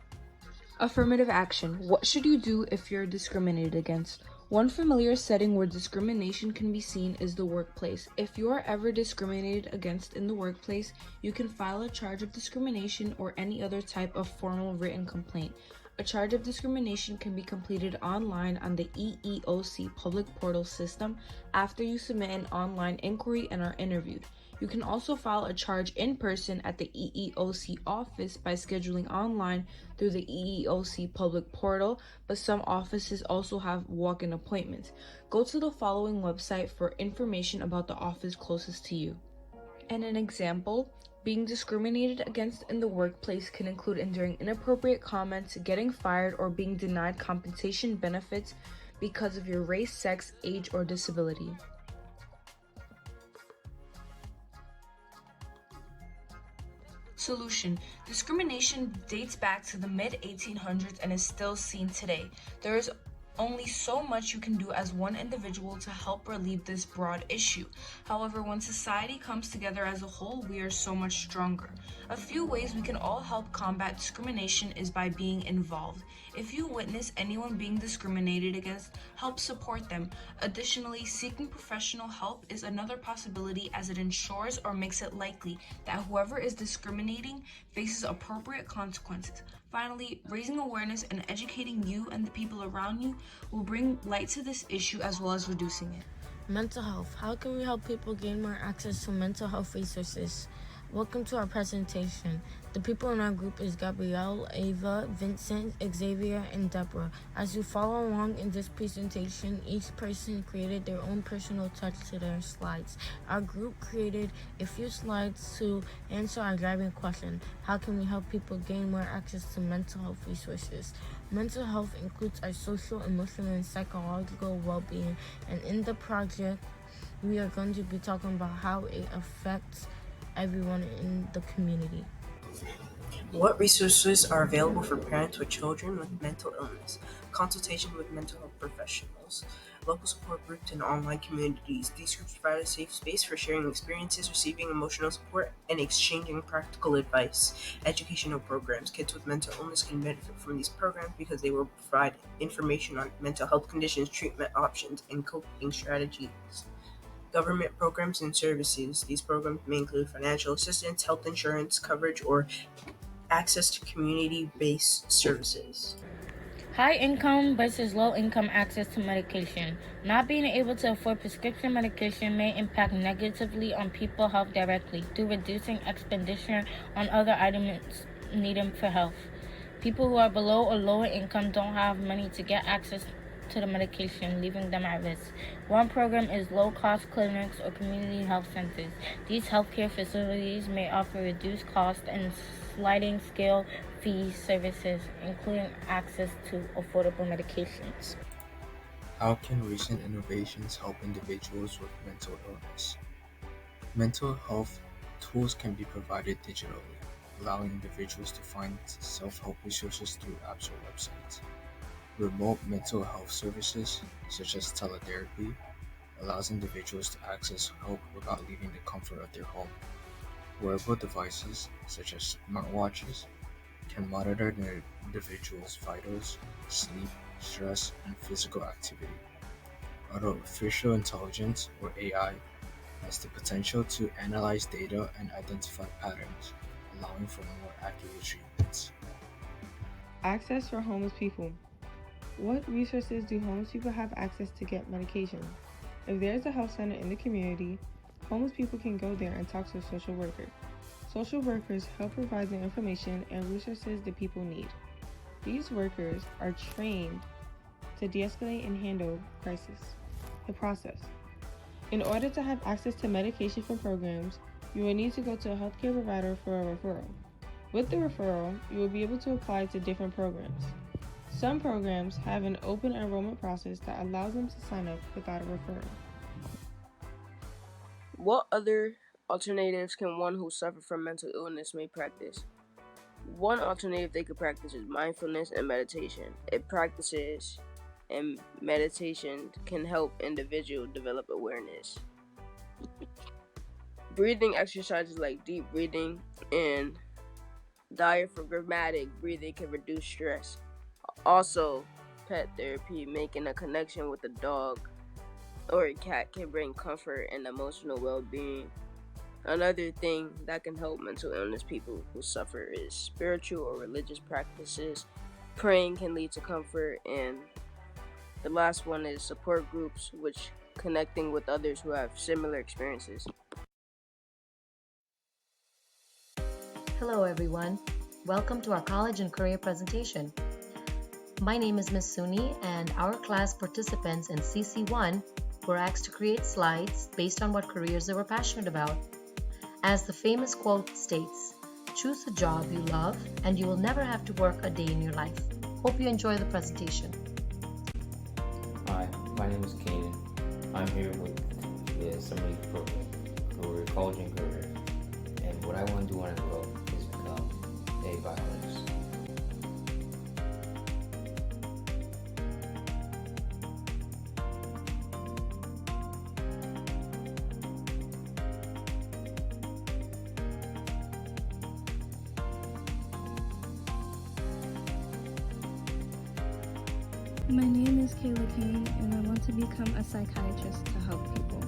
Affirmative action. What should you do if you're discriminated against? One familiar setting where discrimination can be seen is the workplace. If you are ever discriminated against in the workplace, you can file a charge of discrimination or any other type of formal written complaint. A charge of discrimination can be completed online on the EEOC public portal system after you submit an online inquiry and are interviewed. You can also file a charge in person at the EEOC office by scheduling online through the EEOC public portal, but some offices also have walk-in appointments. Go to the following website for information about the office closest to you. And an example, being discriminated against in the workplace can include enduring inappropriate comments, getting fired, or being denied compensation benefits because of your race, sex, age, or disability. Solution. Discrimination dates back to the mid-1800s and is still seen today. There is only so much you can do as one individual to help relieve this broad issue. However, when society comes together as a whole, we are so much stronger. A few ways we can all help combat discrimination is by being involved. If you witness anyone being discriminated against, help support them. Additionally, seeking professional help is another possibility, as it ensures or makes it likely that whoever is discriminating faces appropriate consequences. Finally, raising awareness and educating you and the people around you will bring light to this issue as well as reducing it. Mental health. How can we help people gain more access to mental health resources? Welcome to our presentation. The people in our group is Gabrielle, Ava, Vincent, Xavier, and Deborah. As you follow along in this presentation, each person created their own personal touch to their slides. Our group created a few slides to answer our driving question: how can we help people gain more access to mental health resources? Mental health includes our social, emotional, and psychological well-being, and in the project, we are going to be talking about how it affects everyone in the community. What resources are available for parents with children with mental illness? Consultation with mental health professionals, local support groups, and online communities. These groups provide a safe space for sharing experiences, receiving emotional support, and exchanging practical advice. Educational programs. Kids with mental illness can benefit from these programs because they will provide information on mental health conditions, treatment options, and coping strategies. Government programs and services. These programs may include financial assistance, health insurance coverage, or access to community-based services. High income versus low income access to medication. Not being able to afford prescription medication may impact negatively on people's health directly through reducing expenditure on other items needed for health. People who are below or lower income don't have money to get access to the medication, leaving them at risk. One program is low-cost clinics or community health centers. These healthcare facilities may offer reduced cost and sliding scale fee services, including access to affordable medications. How can recent innovations help individuals with mental illness? Mental health tools can be provided digitally, allowing individuals to find self-help resources through apps or websites. Remote mental health services, such as teletherapy, allows individuals to access help without leaving the comfort of their home. Wearable devices, such as smartwatches, can monitor an individual's vitals, sleep, stress, and physical activity. Artificial intelligence, or AI, has the potential to analyze data and identify patterns, allowing for more accurate treatments. Access for homeless people. What resources do homeless people have access to get medication? If there is a health center in the community, homeless people can go there and talk to a social worker. Social workers help provide the information and resources the people need. These workers are trained to de-escalate and handle crisis. The process. In order to have access to medication from programs, you will need to go to a healthcare provider for a referral. With the referral, you will be able to apply to different programs. Some programs have an open enrollment process that allows them to sign up without a referral. What other alternatives can one who suffers from mental illness may practice? One alternative they could practice is mindfulness and meditation. Practices and meditation can help individuals develop awareness. Breathing exercises like deep breathing and diaphragmatic breathing can reduce stress. Also, pet therapy, making a connection with a dog or a cat, can bring comfort and emotional well-being. Another thing that can help mental illness people who suffer is spiritual or religious practices. Praying can lead to comfort, and the last one is support groups, which connecting with others who have similar experiences. Hello everyone. Welcome to our college and career presentation. My name is Ms. Suni, and our class participants in CC1 were asked to create slides based on what careers they were passionate about. As the famous quote states, choose a job you love and you will never have to work a day in your life. Hope you enjoy the presentation. Hi, my name is Kanan. I'm here with the summary program for college and career. And what I want to do when I grow up is become a violinist. My name is Kayla Kane, and I want to become a psychiatrist to help people.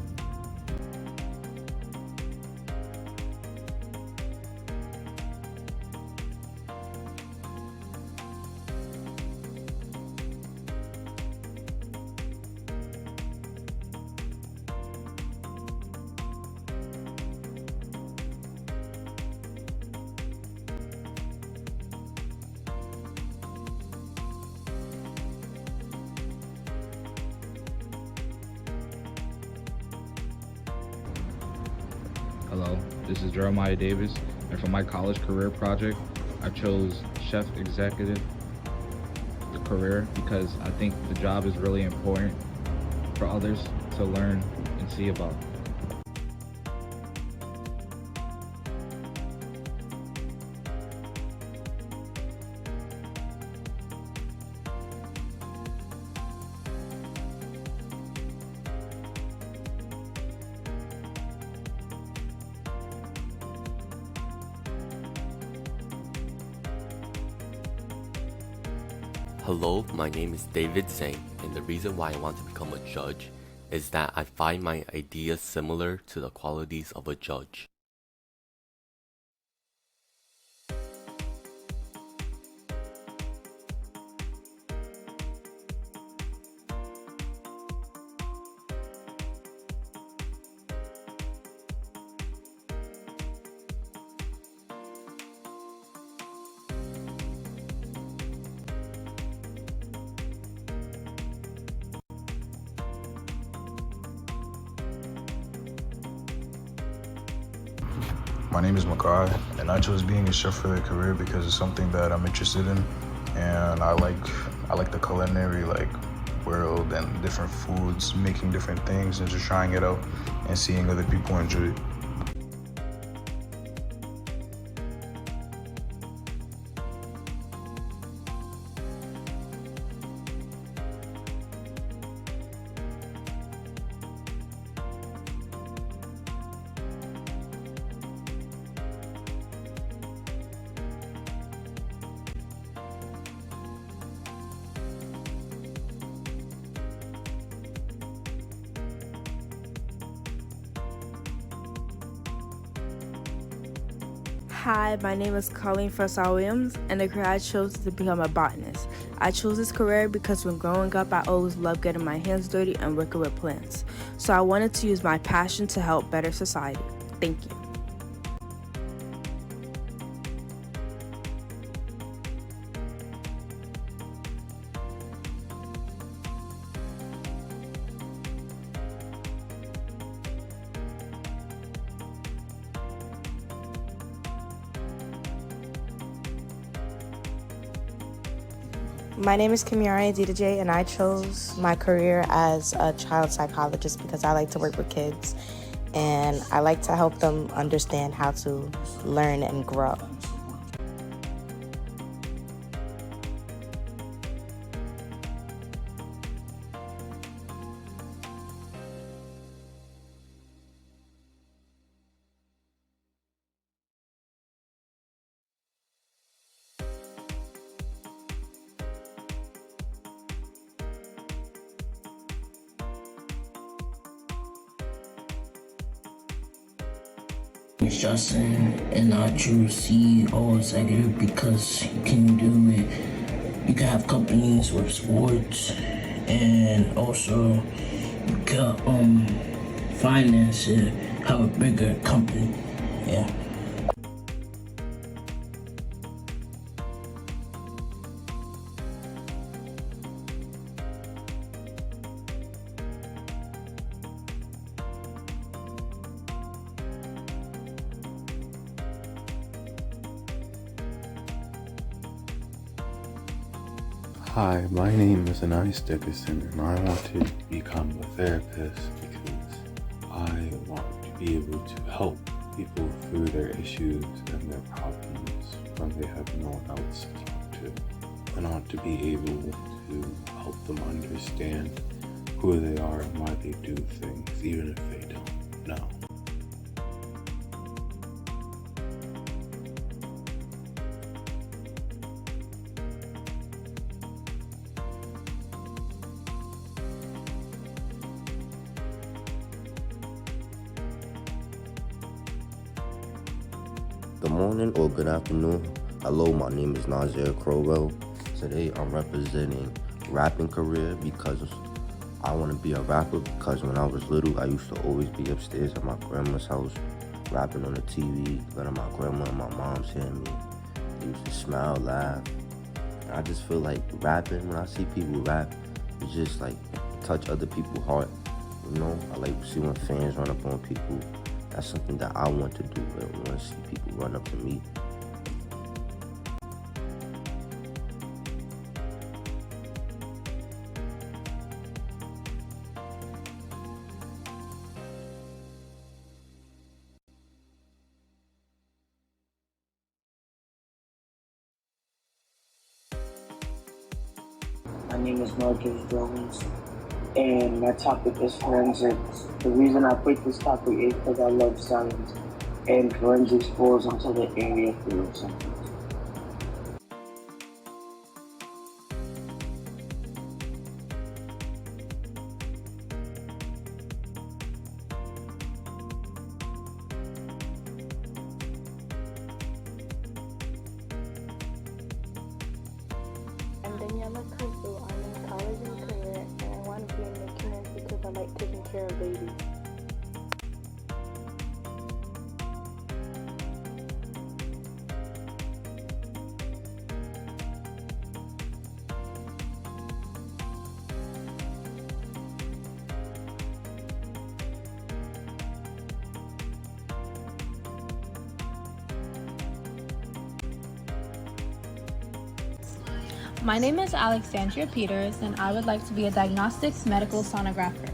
Hello, this is Jeremiah Davis, and for my college career project, I chose chef executive, the career, because I think the job is really important for others to learn and see about. Hello, my name is David Zhang, and the reason why I want to become a judge is that I find my ideas similar to the qualities of a judge. My name is Makai, and I chose being a chef for the career because it's something that I'm interested in, and I like the culinary world and different foods, making different things and just trying it out and seeing other people enjoy it. Hi, my name is Colleen Fussell Williams, and the career I chose is to become a botanist. I chose this career because when growing up, I always loved getting my hands dirty and working with plants. So I wanted to use my passion to help better society. Thank you. My name is Kimiari Adidije, and I chose my career as a child psychologist because I like to work with kids and I like to help them understand how to learn and grow. It's Justin, and I choose CEO executive because you can do it. You can have companies with sports, and also you can finance it, have a bigger company. Yeah. Hi, my name is Anais Dickerson, and I want to become a therapist because I want to be able to help people through their issues and their problems when they have no one else to talk to. And I want to be able to help them understand who they are and why they do things, even if they don't know. Good morning or good afternoon. Hello, my name is IACRL. Today I'm representing rapping career because I want to be a rapper because when I was little, I used to always be upstairs at my grandma's house rapping on the TV, letting my grandma and my mom hearing me. They used to smile, laugh. And I just feel like rapping, when I see people rap, it just like touch other people's heart. You know, I like to see when fans run up on people. That's something that I want to do. I want to see people run up to me. My name is Marcus Jones, and my topic is forensics. The reason I picked this topic is because I love science, and forensics falls into the area field of science. I'm Daniela Kuzu. I'm in college and career, and I want to be in maintenance because I like taking care of babies. My name is Alexandria Peters, and I would like to be a diagnostics medical sonographer.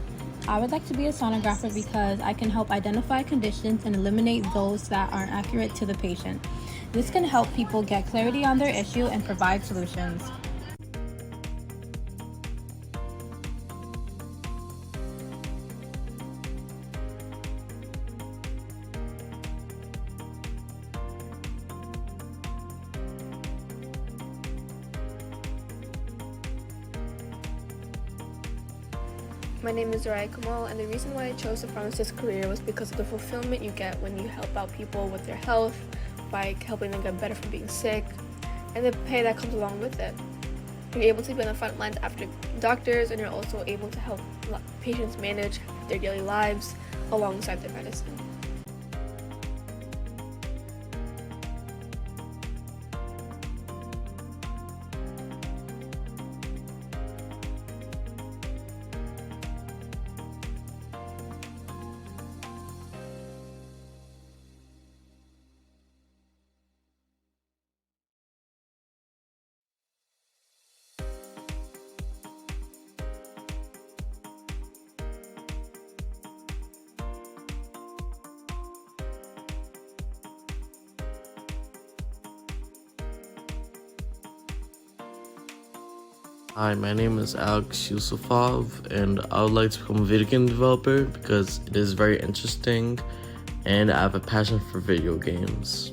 I would like to be a sonographer because I can help identify conditions and eliminate those that aren't accurate to the patient. This can help people get clarity on their issue and provide solutions. My name is Raya Kamal, and the reason why I chose the pharmacist career was because of the fulfillment you get when you help out people with their health, by helping them get better from being sick, and the pay that comes along with it. You're able to be on the front lines after doctors, and you're also able to help patients manage their daily lives alongside their medicine. Hi, my name is Alex Yusufov, and I would like to become a video game developer because it is very interesting and I have a passion for video games.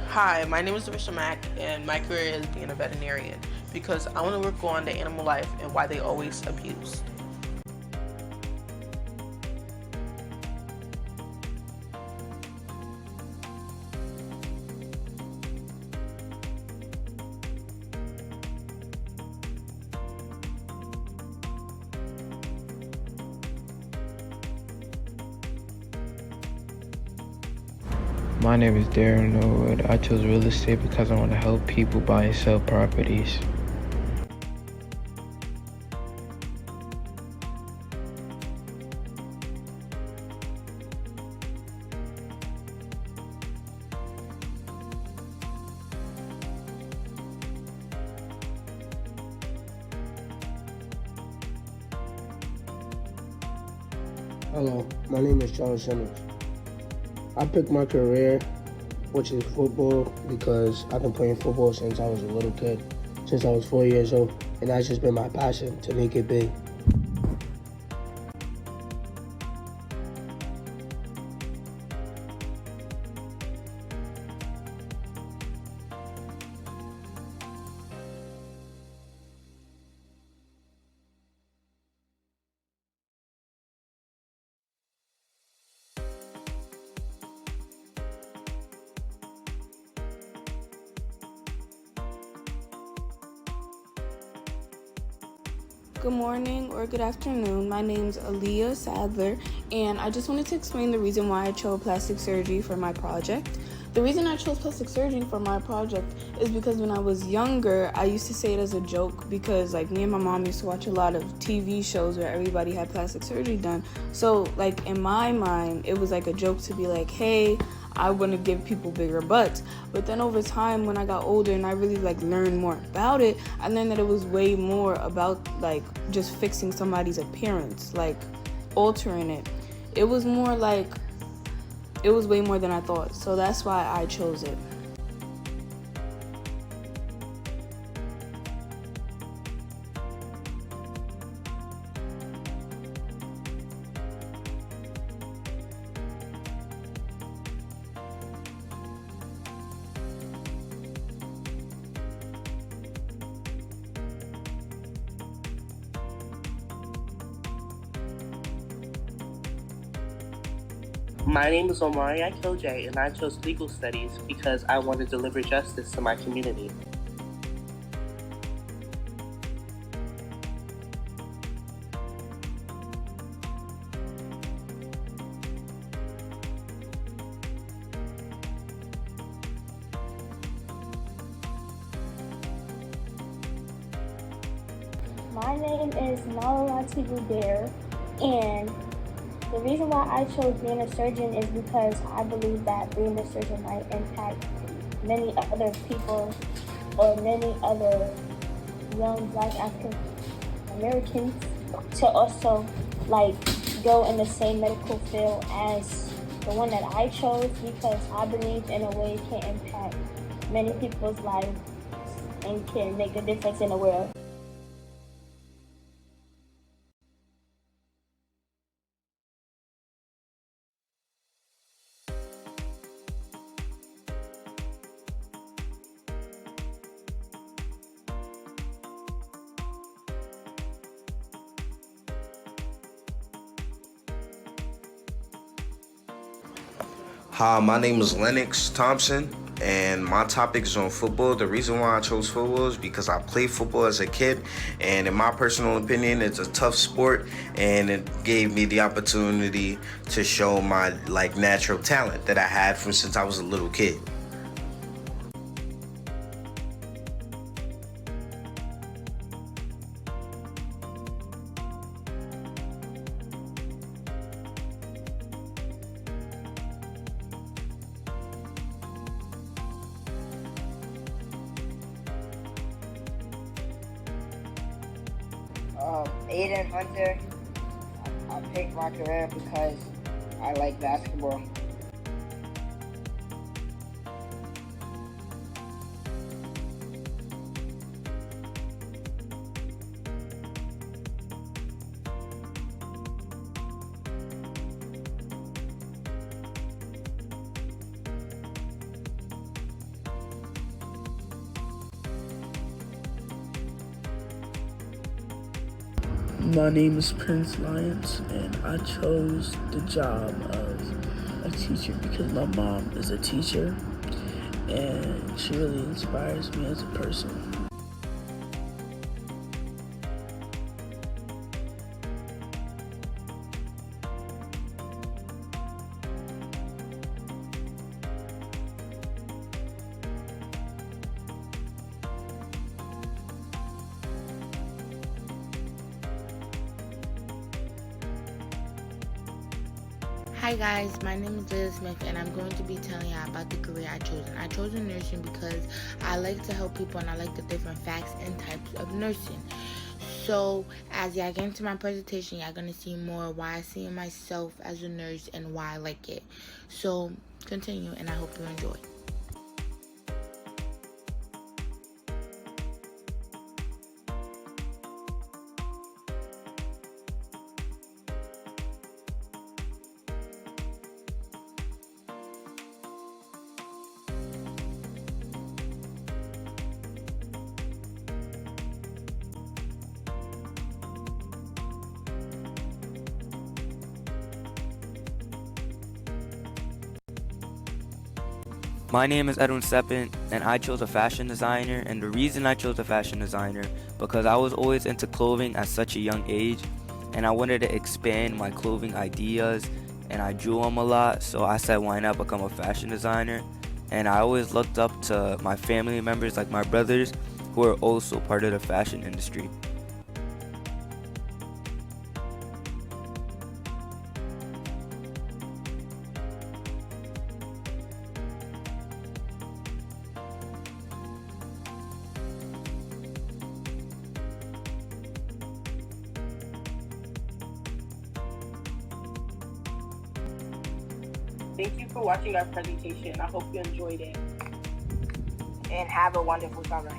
Hi, my name is Arisha Mack, and my career is being a veterinarian because I want to work on the animal life and why they always abused. My name is Darren Norwood. I chose real estate because I want to help people buy and sell properties. Hello, my name is Charles Simmons. I picked my career, which is football, because I've been playing football since I was a little kid, since I was 4 years old, and that's just been my passion to make it big. Good morning or good afternoon. My name's Aaliyah Sadler, and I just wanted to explain the reason why I chose plastic surgery for my project. The reason I chose plastic surgery for my project is because when I was younger, I used to say it as a joke because me and my mom used to watch a lot of TV shows where everybody had plastic surgery done. So in my mind, it was like a joke to be like, hey, I want to give people bigger butts. But then over time, when I got older and I really learned more about it, I learned that it was way more about just fixing somebody's appearance, altering it. It was more it was way more than I thought. So that's why I chose it. My name is Omari Akilje, and I chose legal studies because I want to deliver justice to my community. My name is Nalawati Dare, and the reason why I chose being a surgeon is because I believe that being a surgeon might impact many other people or many other young Black African Americans to also like go in the same medical field as the one that I chose, because I believe in a way it can impact many people's lives and can make a difference in the world. Hi, my name is Lennox Thompson, and my topic is on football. The reason why I chose football is because I played football as a kid, and in my personal opinion, it's a tough sport, and it gave me the opportunity to show my natural talent that I had from since I was a little kid. Aiden Hunter. I picked my career because I like basketball. My name is Prince Lyons, and I chose the job of a teacher because my mom is a teacher, and she really inspires me as a person. Hi guys, my name is Liz Smith, and I'm going to be telling you about the career I chose. I chose nursing because I like to help people and I like the different facts and types of nursing. So as y'all get into my presentation, y'all gonna see more why I see myself as a nurse and why I like it. So continue, and I hope you enjoy. My name is Edwin Seppin, and I chose a fashion designer. And the reason I chose a fashion designer, because I was always into clothing at such a young age, and I wanted to expand my clothing ideas, and I drew them a lot, so I said why not become a fashion designer. And I always looked up to my family members, like my brothers, who are also part of the fashion industry. Thank you for watching our presentation. I hope you enjoyed it. And have a wonderful summer.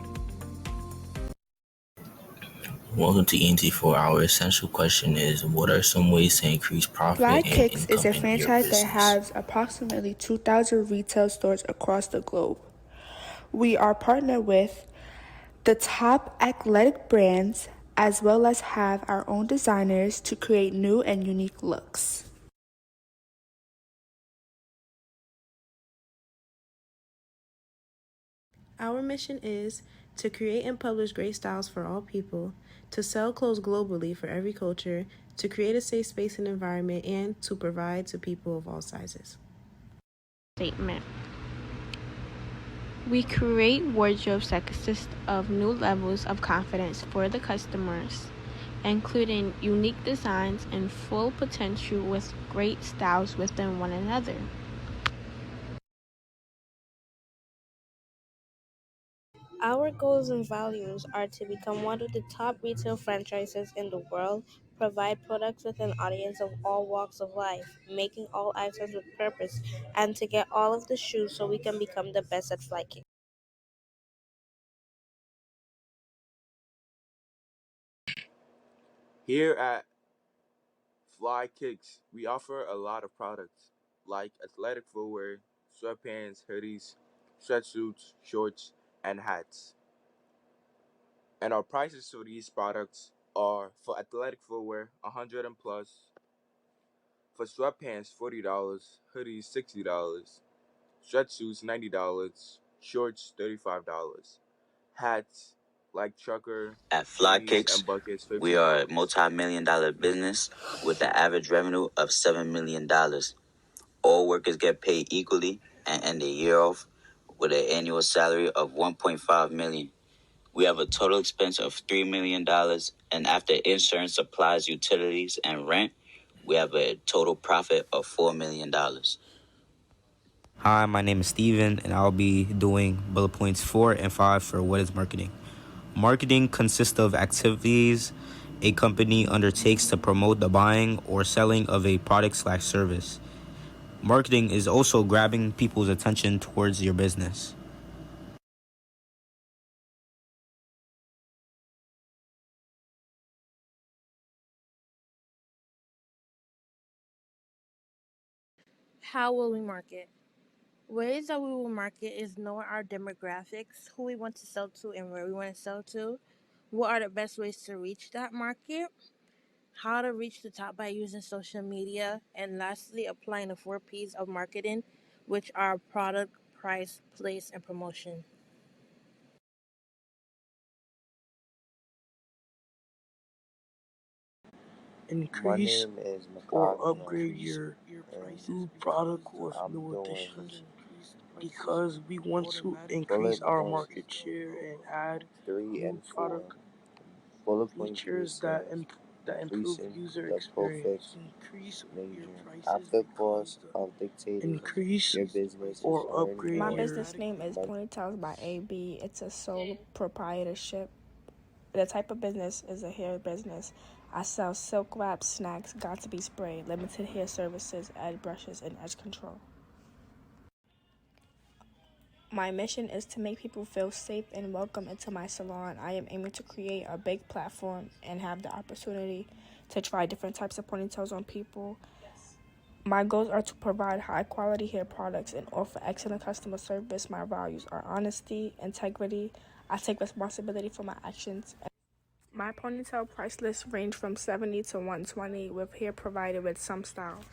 Welcome to ENT4. Our essential question is, what are some ways to increase profit Fly and Kicks is income a in your franchise that business? has approximately 2,000 retail stores across the globe. We are partnered with the top athletic brands, as well as have our own designers to create new and unique looks. Our mission is to create and publish great styles for all people, to sell clothes globally for every culture, to create a safe space and environment, and to provide to people of all sizes. Statement. We create wardrobes that consist of new levels of confidence for the customers, including unique designs and full potential with great styles within one another. Our goals and values are to become one of the top retail franchises in the world, provide products with an audience of all walks of life, making all items with purpose, and to get all of the shoes so we can become the best at fly kicking. Here at Fly Kicks, we offer a lot of products like athletic footwear, sweatpants, hoodies, sweatsuits, shorts, and hats. And our prices for these products are for athletic footwear, 100 and plus, for sweatpants, $40, hoodies, $60, sweatsuits, $90, shorts, $35, hats like trucker, At Fly beanies, Kicks, and buckets, we are a $15. multi-million dollar business with an average revenue of $7 million. All workers get paid equally and end the year off with an annual salary of $1.5 million. We have a total expense of $3 million, and after insurance, supplies, utilities, and rent, we have a total profit of $4 million. Hi, my name is Steven, and I'll be doing bullet points 4 and 5 for what is marketing. Marketing consists of activities a company undertakes to promote the buying or selling of a product/service. Marketing is also grabbing people's attention towards your business. How will we market? Ways that we will market is knowing our demographics, who we want to sell to and where we want to sell to, what are the best ways to reach that market, how to reach the top by using social media, and lastly, applying the 4 P's of marketing, which are product, price, place, and promotion. My name is or upgrade your new product with new additions because we want to increase our market share and add new product features that improve user experience. Increase your prices because increase or upgrade My your business name is Ponytails by AB. It's a sole proprietorship. The type of business is a hair business. I sell silk wrap, snacks, Got2B spray, limited hair services, edge brushes, and edge control. My mission is to make people feel safe and welcome into my salon. I am aiming to create a big platform and have the opportunity to try different types of ponytails on people. My goals are to provide high-quality hair products and offer excellent customer service. My values are honesty, integrity. I take responsibility for my actions. My ponytail price list range from $70 to $120 with hair provided with some styles.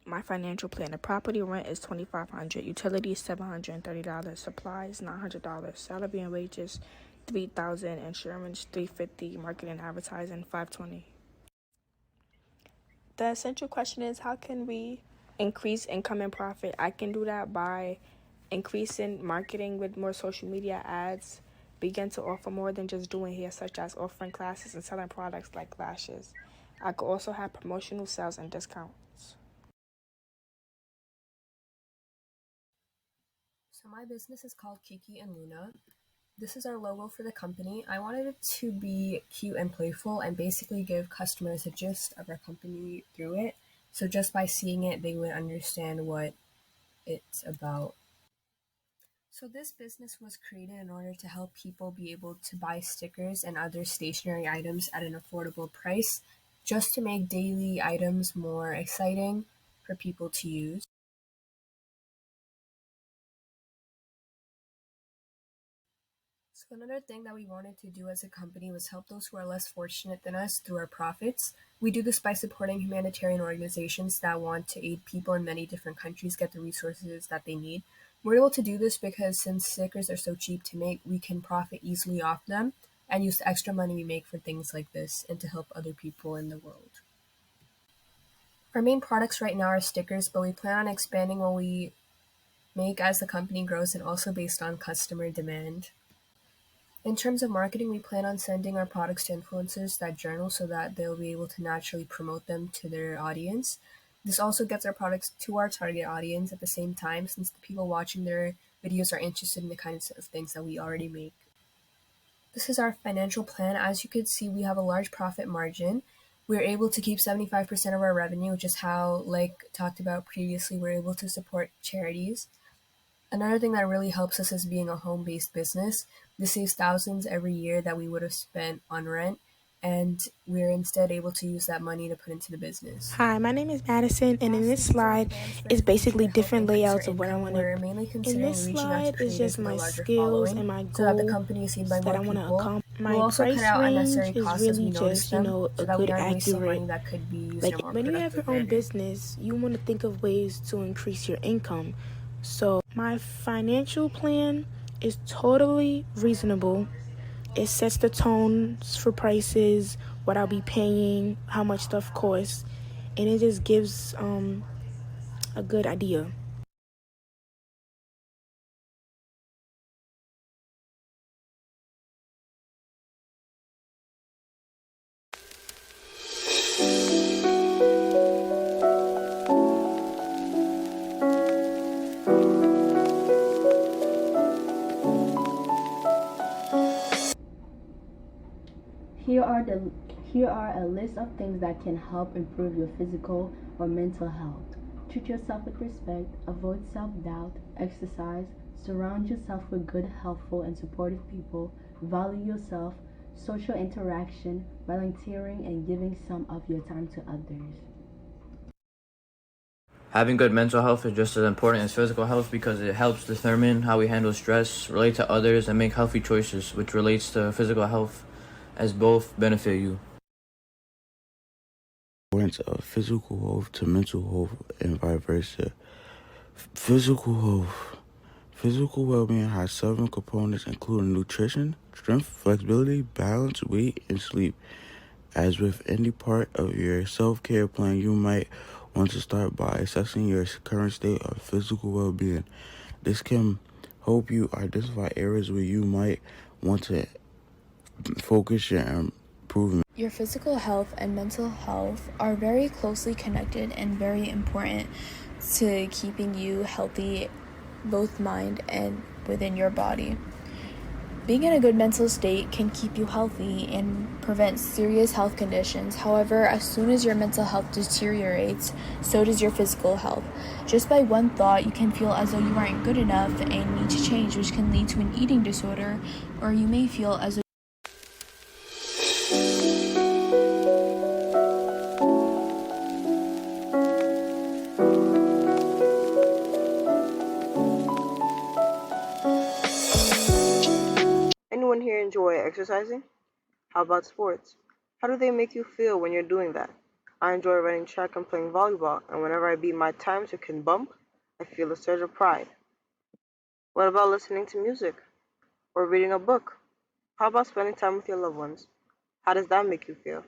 My financial plan: the property rent is $2,500, utilities $730, supplies $900, salary and wages $3,000, insurance $350, marketing and advertising $520. The essential question is, how can we increase income and profit? I can do that by increasing marketing with more social media ads, begin to offer more than just doing hair, such as offering classes and selling products like lashes. I could also have promotional sales and discounts. So my business is called Kiki and Luna. This is our logo for the company. I wanted it to be cute and playful and basically give customers a gist of our company through it. So just by seeing it, they would understand what it's about. So this business was created in order to help people be able to buy stickers and other stationery items at an affordable price, just to make daily items more exciting for people to use. So another thing that we wanted to do as a company was help those who are less fortunate than us through our profits. We do this by supporting humanitarian organizations that want to aid people in many different countries get the resources that they need. We're able to do this because since stickers are so cheap to make, we can profit easily off them and use the extra money we make for things like this and to help other people in the world. Our main products right now are stickers, but we plan on expanding when we make as the company grows and also based on customer demand. In terms of marketing, we plan on sending our products to influencers that journal so that they'll be able to naturally promote them to their audience. This also gets our products to our target audience at the same time, since the people watching their videos are interested in the kinds of things that we already make. This is our financial plan. As you can see, we have a large profit margin. We're able to keep 75% of our revenue, which is how, like talked about previously, we're able to support charities. Another thing that really helps us is being a home-based business. This saves thousands every year that we would have spent on rent, and we're instead able to use that money to put into the business. Hi, my name is Madison, and in this slide is basically different layouts of what I want to. In this slide is just my skills and my goal so that the company is seen by that I more want to people. accomplish. My We'll also cut price out range unnecessary is costs as we really notice just, them, a so that we good aren't wasting accurate. money that could be used Like in a more when you have productive your own manner. business, you want to think of ways to increase your income. So my financial plan is totally reasonable. It sets the tones for prices, what I'll be paying, how much stuff costs, and it just gives a good idea. Here are a list of things that can help improve your physical or mental health. Treat yourself with respect, avoid self-doubt, exercise, surround yourself with good, helpful, and supportive people, value yourself, social interaction, volunteering, and giving some of your time to others. Having good mental health is just as important as physical health because it helps determine how we handle stress, relate to others, and make healthy choices, which relates to physical health as both benefit you. Importance of physical health to mental health and vice versa. Physical health. Physical well-being has 7 components including nutrition, strength, flexibility, balance, weight, and sleep. As with any part of your self-care plan, you might want to start by assessing your current state of physical well-being. This can help you identify areas where you might want to focus your improvement. Your physical health and mental health are very closely connected and very important to keeping you healthy, both mind and within your body. Being in a good mental state can keep you healthy and prevent serious health conditions. However, as soon as your mental health deteriorates, so does your physical health. Just by one thought, you can feel as though you aren't good enough and need to change, which can lead to an eating disorder, or you may feel as though Anyone here enjoy exercising? How about sports? How do they make you feel when you're doing that? I enjoy running track and playing volleyball, and whenever I beat my times or can bump, I feel a surge of pride. What about listening to music? Or reading a book? How about spending time with your loved ones? How does that make you feel?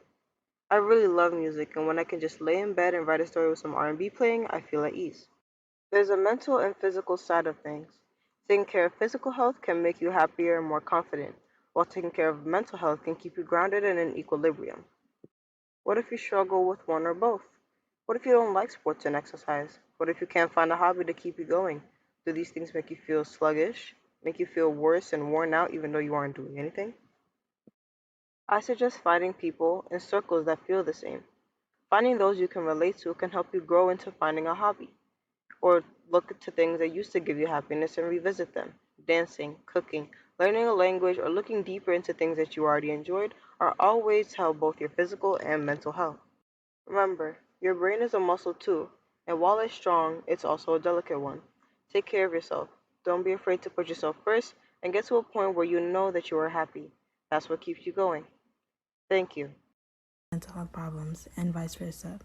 I really love music, and when I can just lay in bed and write a story with some R&B playing, I feel at ease. There's a mental and physical side of things. Taking care of physical health can make you happier and more confident, while taking care of mental health can keep you grounded and in equilibrium. What if you struggle with one or both? What if you don't like sports and exercise? What if you can't find a hobby to keep you going? Do these things make you feel sluggish? Make you feel worse and worn out even though you aren't doing anything? I suggest finding people in circles that feel the same. Finding those you can relate to can help you grow into finding a hobby. Or look to things that used to give you happiness and revisit them. Dancing, cooking, learning a language, or looking deeper into things that you already enjoyed are all ways to help both your physical and mental health. Remember, your brain is a muscle too, and while it's strong, it's also a delicate one. Take care of yourself. Don't be afraid to put yourself first and get to a point where you know that you are happy. That's what keeps you going. Thank you. Mental health problems and vice versa.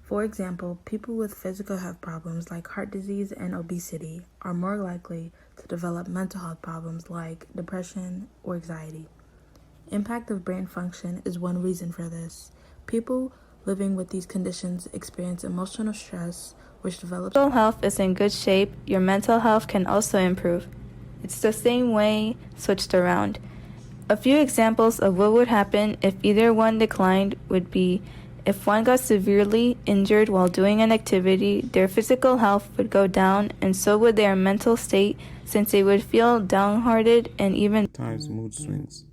For example, people with physical health problems like heart disease and obesity are more likely to develop mental health problems like depression or anxiety. Impact of brain function is one reason for this. People living with these conditions experience emotional stress, which develops. Mental health is in good shape, your mental health can also improve. It's the same way switched around. A few examples of what would happen if either one declined would be if one got severely injured while doing an activity, their physical health would go down and so would their mental state, since they would feel downhearted and even times mood swings.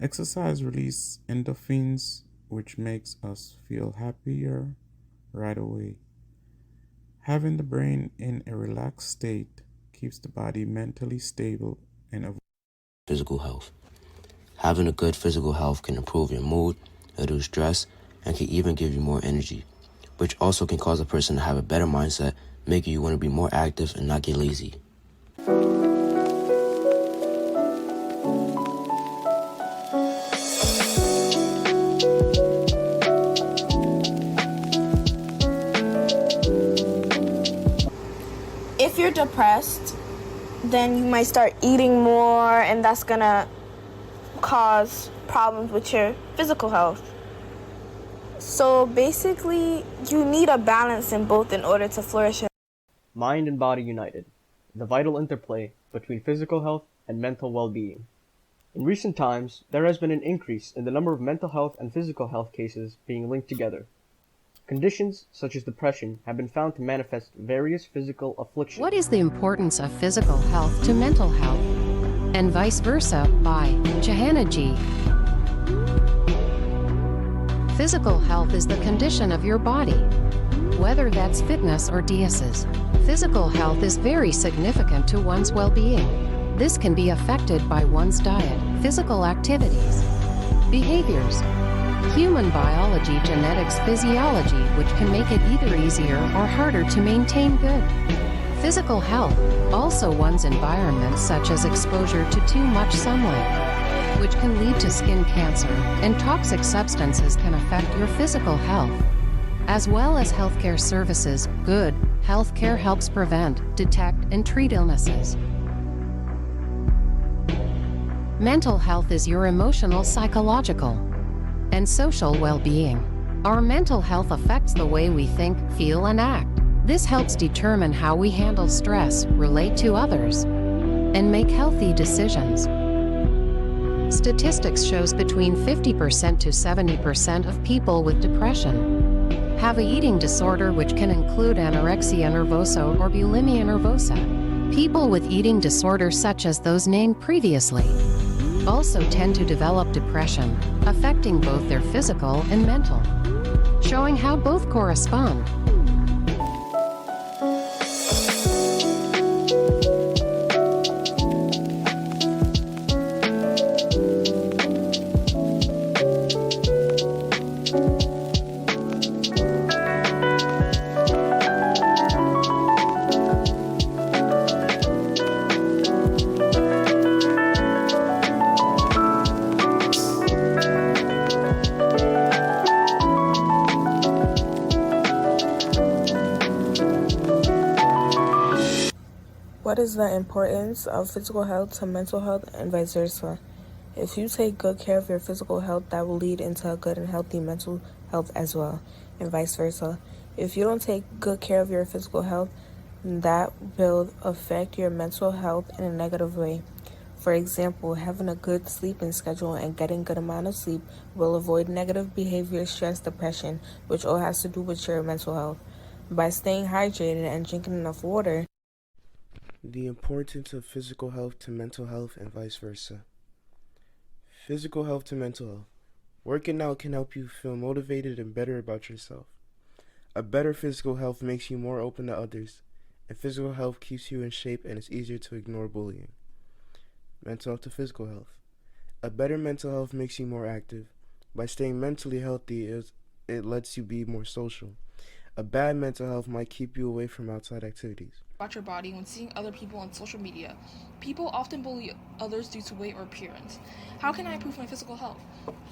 Exercise releases endorphins, which makes us feel happier right away. Having the brain in a relaxed state keeps the body mentally stable and avoid physical health. Having a good physical health can improve your mood, reduce stress, and can even give you more energy, which also can cause a person to have a better mindset, making you want to be more active and not get lazy. If you're depressed, then you might start eating more, and that's gonna cause problems with your physical health. So basically, you need a balance in both in order to flourish. Mind and body united, the vital interplay between physical health and mental well-being. In recent times, there has been an increase in the number of mental health and physical health cases being linked together. Conditions such as depression have been found to manifest various physical afflictions. What is the importance of physical health to mental health? And vice versa by Johanna G. Physical health is the condition of your body, whether that's fitness or diseases. Physical health is very significant to one's well-being. This can be affected by one's diet, physical activities, behaviors, human biology, genetics, physiology, which can make it either easier or harder to maintain good physical health. Also one's environment, such as exposure to too much sunlight, which can lead to skin cancer, and toxic substances can affect your physical health, as well as healthcare services. Good healthcare helps prevent, detect, and treat illnesses. Mental health is your emotional, psychological, and social well-being. Our mental health affects the way we think, feel, and act. This helps determine how we handle stress, relate to others, and make healthy decisions. Statistics shows between 50% to 70% of people with depression have an eating disorder, which can include anorexia nervosa or bulimia nervosa. People with eating disorders such as those named previously also tend to develop depression, affecting both their physical and mental, showing how both correspond. What is the importance of physical health to mental health and vice versa? If you take good care of your physical health, that will lead into a good and healthy mental health as well, and vice versa. If you don't take good care of your physical health, that will affect your mental health in a negative way. For example, having a good sleeping schedule and getting good amount of sleep will avoid negative behavior, stress, depression, which all has to do with your mental health. By staying hydrated and drinking enough water. The importance of physical health to mental health and vice versa. Physical health to mental health. Working out can help you feel motivated and better about yourself. A better physical health makes you more open to others, and physical health keeps you in shape and it's easier to ignore bullying. Mental health to physical health. A better mental health makes you more active. By staying mentally healthy, it lets you be more social. A bad mental health might keep you away from outside activities. About your body when seeing other people on social media. People often bully others due to weight or appearance. How can I improve my physical health?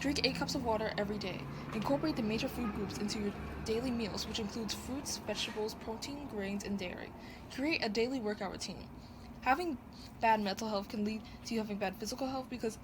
Drink 8 cups of water every day. Incorporate the major food groups into your daily meals, which includes fruits, vegetables, protein, grains, and dairy. Create a daily workout routine. Having bad mental health can lead to you having bad physical health because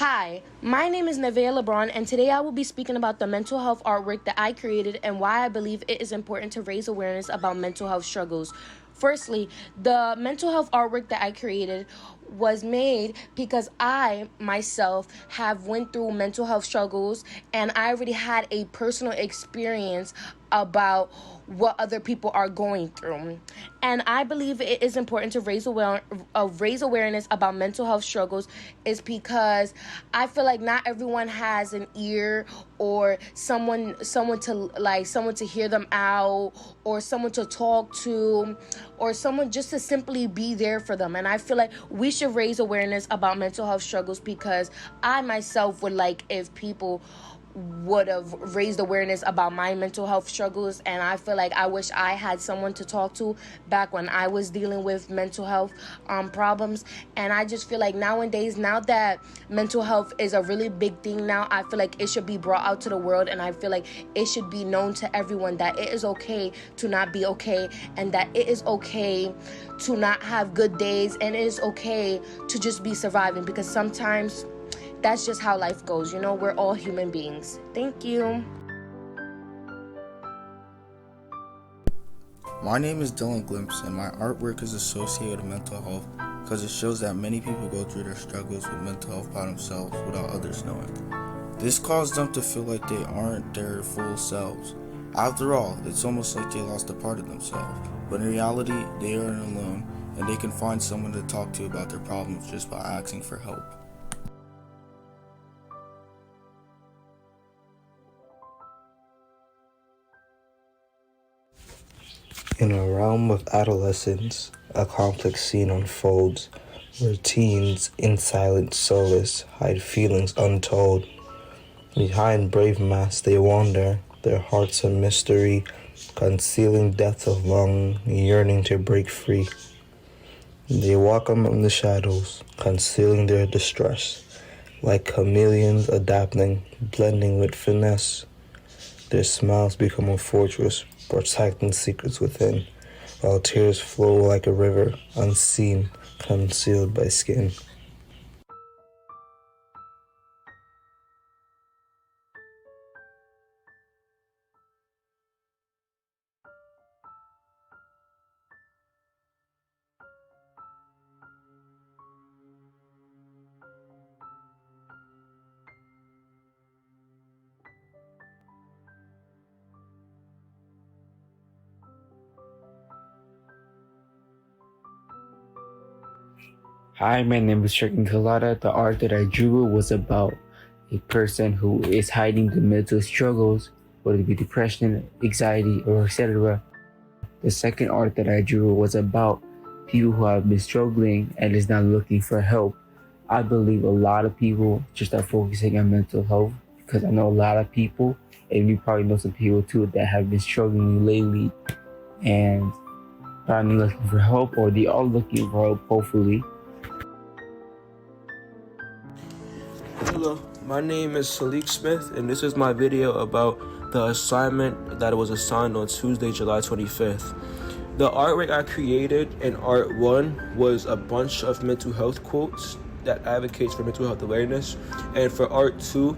Hi, my name is Nevaeh LeBron, and today I will be speaking about the mental health artwork that I created and why I believe it is important to raise awareness about mental health struggles. Firstly, the mental health artwork that I created was made because I myself have went through mental health struggles, and I already had a personal experience about what other people are going through. And I believe it is important to raise awareness about mental health struggles is because I feel like not everyone has an ear or someone to hear them out, or someone to talk to, or someone just to simply be there for them. And I feel like we should raise awareness about mental health struggles because I myself would like if people would have raised awareness about my mental health struggles. And I feel like I wish I had someone to talk to back when I was dealing with mental health problems. And I just feel like nowadays, now that mental health is a really big thing now, I feel like it should be brought out to the world, and I feel like it should be known to everyone that it is okay to not be okay, and that it is okay to not have good days, and it is okay to just be surviving, because sometimes that's just how life goes. We're all human beings. Thank you. My name is Dylan Glimpse, and my artwork is associated with mental health because it shows that many people go through their struggles with mental health by themselves without others knowing. This caused them to feel like they aren't their full selves. After all, it's almost like they lost a part of themselves, but in reality, they aren't alone, and they can find someone to talk to about their problems just by asking for help. In a realm of adolescence, a complex scene unfolds where teens, in silent solace, hide feelings untold. Behind brave masks they wander, their hearts a mystery, concealing depths of longing, yearning to break free. They walk among the shadows, concealing their distress, like chameleons adapting, blending with finesse. Their smiles become a fortress, protecting secrets within, while tears flow like a river, unseen, concealed by skin. Hi, my name is Stricken Kalada. The art that I drew was about a person who is hiding the mental struggles, whether it be depression, anxiety, or etc. The second art that I drew was about people who have been struggling and is now looking for help. I believe a lot of people just are focusing on mental health because I know a lot of people, and you probably know some people too, that have been struggling lately and probably looking for help, or they are looking for help, hopefully. Hello, my name is Salik Smith, and this is my video about the assignment that was assigned on Tuesday, July 25th. The artwork I created in Art 1 was a bunch of mental health quotes that advocates for mental health awareness, and for Art 2,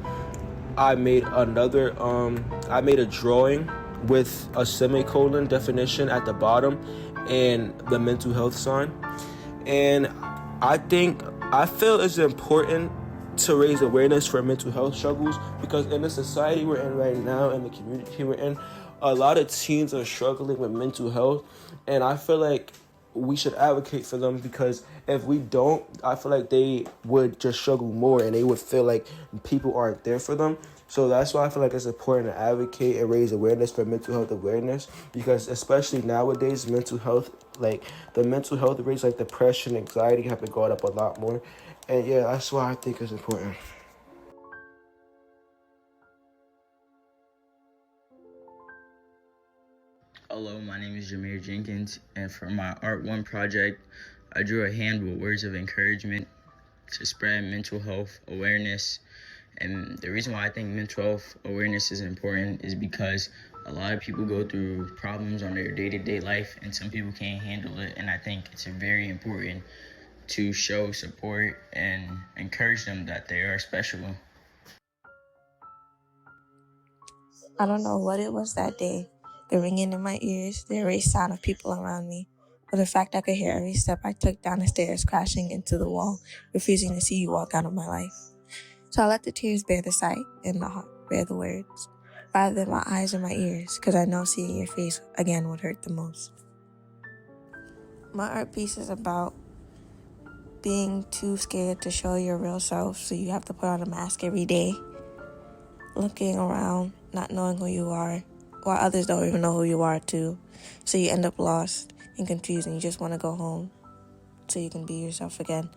I made a drawing with a semicolon definition at the bottom and the mental health sign. And I feel it's important to raise awareness for mental health struggles because in the society we're in right now, in the community we're in, a lot of teens are struggling with mental health, and I feel like we should advocate for them because if we don't, I feel like they would just struggle more and they would feel like people aren't there for them. So that's why I feel like it's important to advocate and raise awareness for mental health awareness, because especially nowadays, mental health, like the mental health rates like depression, anxiety have been going up a lot more. And yeah, that's why I think it's important. Hello, my name is Jameer Jenkins, and for my Art 1 project, I drew a hand with words of encouragement to spread mental health awareness. And the reason why I think mental health awareness is important is because a lot of people go through problems on their day-to-day life, and some people can't handle it, and I think it's very important to show support and encourage them that they are special. I don't know what it was that day. The ringing in my ears, the erased sound of people around me, or the fact I could hear every step I took down the stairs crashing into the wall, refusing to see you walk out of my life. So I let the tears bear the sight and the heart bear the words, rather than my eyes or my ears, because I know seeing your face again would hurt the most. My art piece is about being too scared to show your real self, so you have to put on a mask every day. Looking around, not knowing who you are, while others don't even know who you are too. So you end up lost and confused and you just want to go home so you can be yourself again.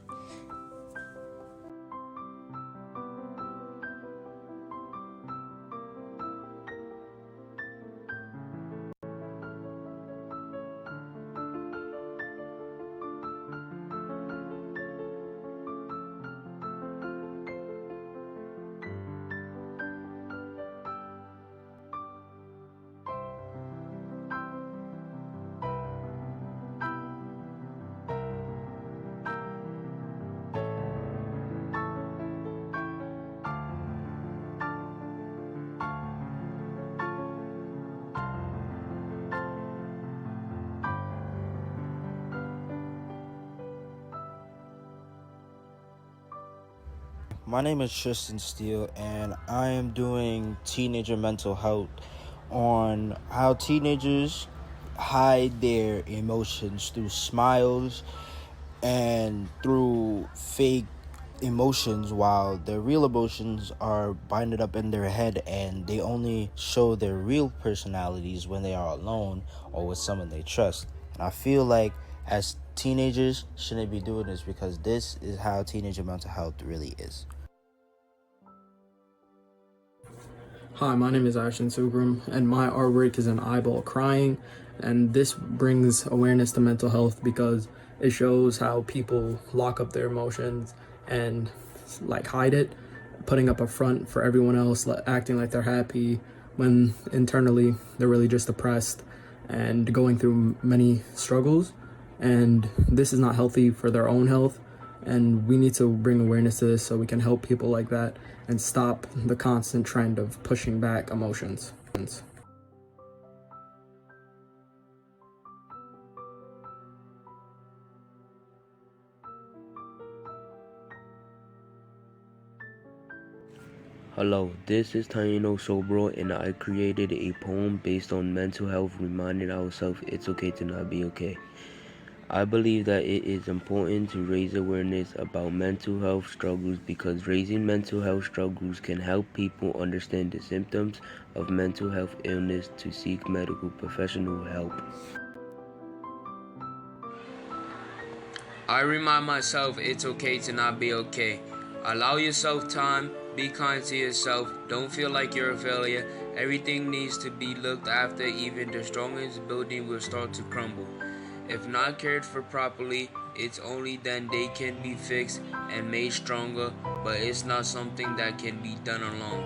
My name is Tristan Steele, and I am doing teenager mental health on how teenagers hide their emotions through smiles and through fake emotions, while their real emotions are binded up in their head and they only show their real personalities when they are alone or with someone they trust. And I feel like as teenagers shouldn't be doing this, because this is how teenager mental health really is. Hi, my name is Arshan Sugrum, and my artwork is an eyeball crying, and this brings awareness to mental health because it shows how people lock up their emotions and hide it, putting up a front for everyone else, acting like they're happy when internally they're really just depressed and going through many struggles, and this is not healthy for their own health. And we need to bring awareness to this so we can help people like that and stop the constant trend of pushing back emotions. Hello, this is Taino Sobro, and I created a poem based on mental health, reminding ourselves it's okay to not be okay. I believe that it is important to raise awareness about mental health struggles because raising mental health struggles can help people understand the symptoms of mental health illness to seek medical professional help. I remind myself it's okay to not be okay. Allow yourself time, be kind to yourself, don't feel like you're a failure. Everything needs to be looked after, even the strongest building will start to crumble. If not cared for properly, it's only then they can be fixed and made stronger, but it's not something that can be done alone.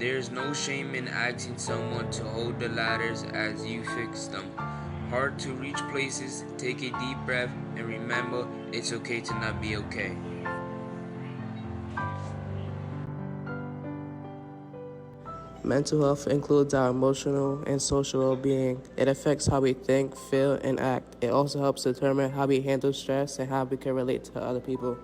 There is no shame in asking someone to hold the ladders as you fix them. Hard to reach places, take a deep breath, and remember it's okay to not be okay. Mental health includes our emotional and social well-being. It affects how we think, feel, and act. It also helps determine how we handle stress and how we can relate to other people.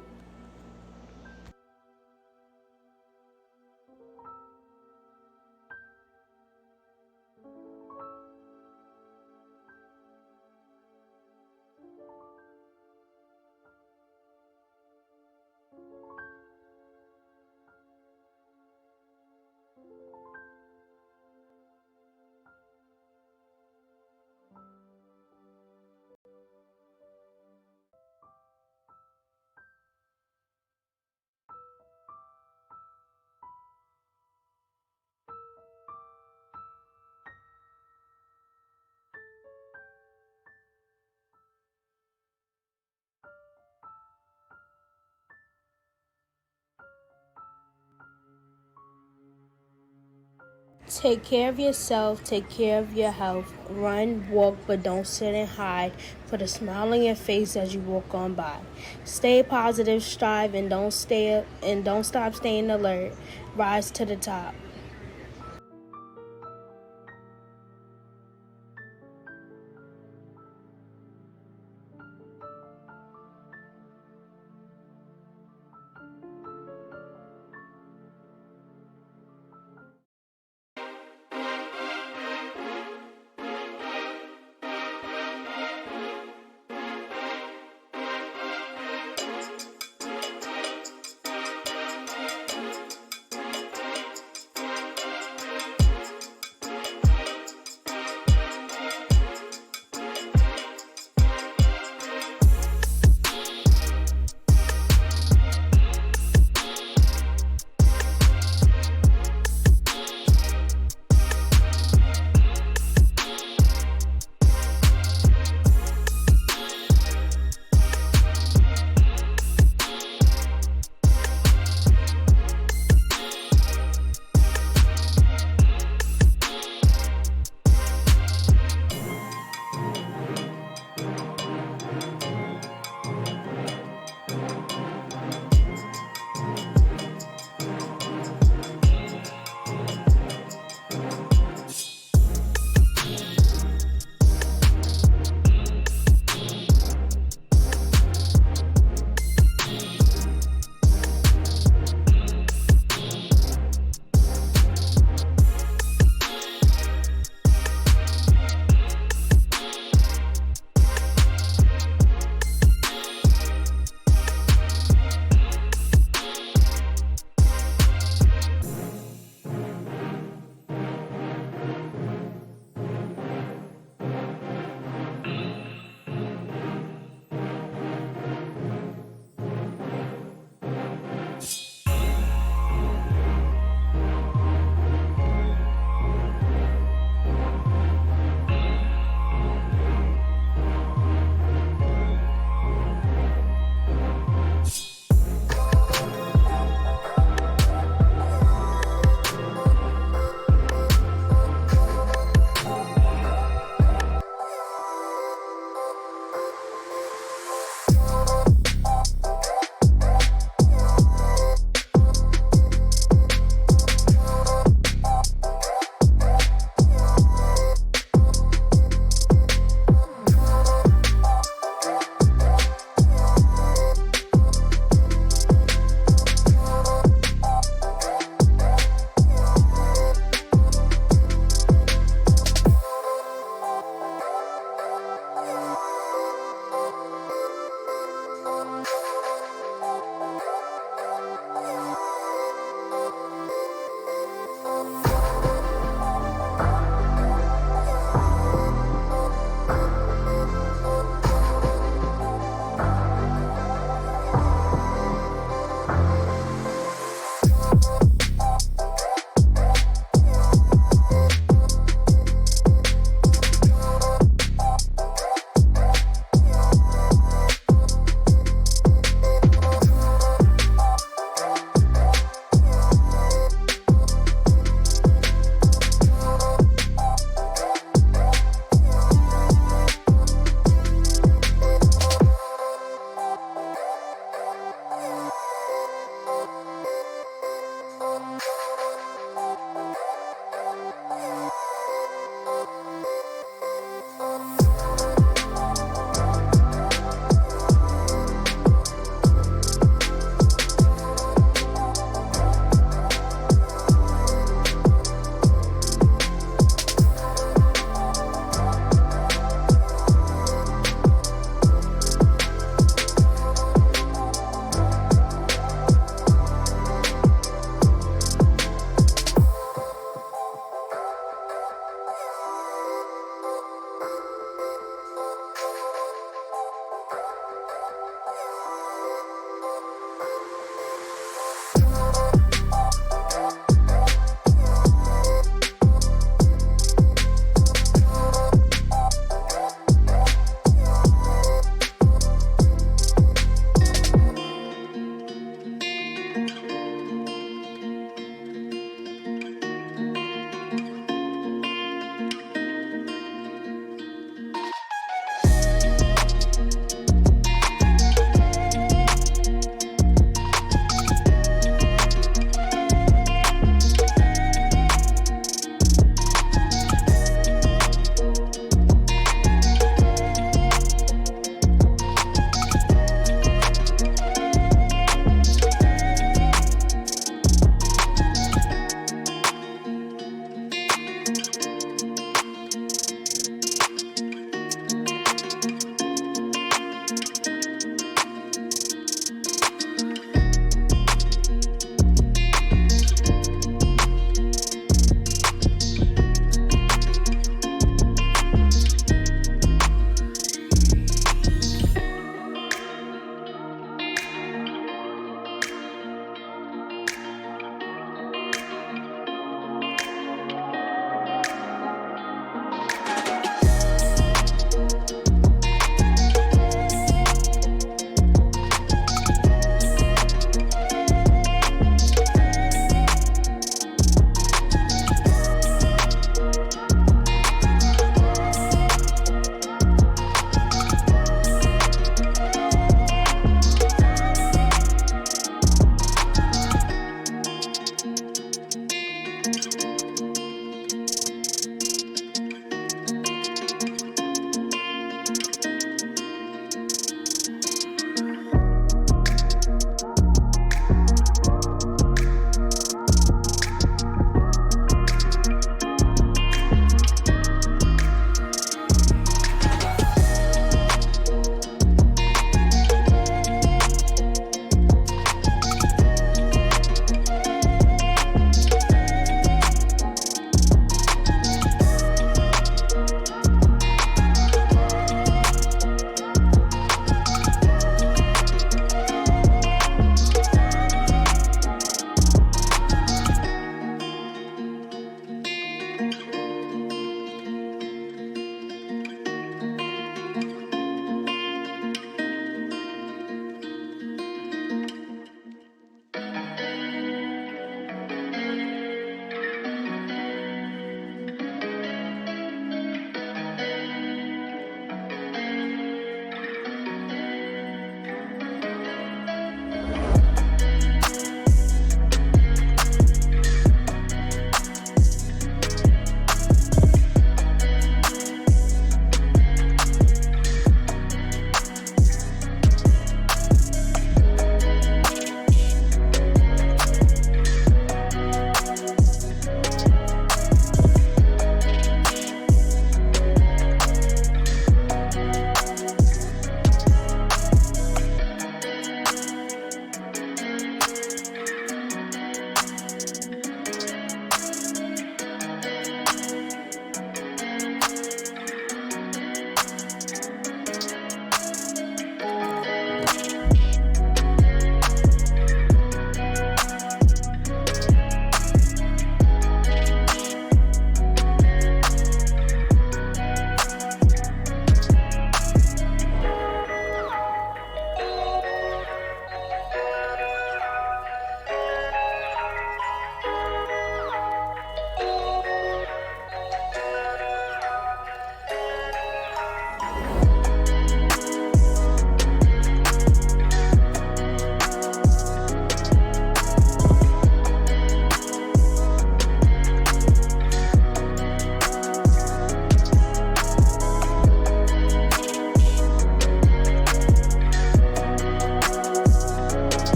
Take care of yourself, take care of your health. Run, walk, but don't sit and hide. Put a smile on your face as you walk on by. Stay positive, strive, and don't stop staying alert. Rise to the top.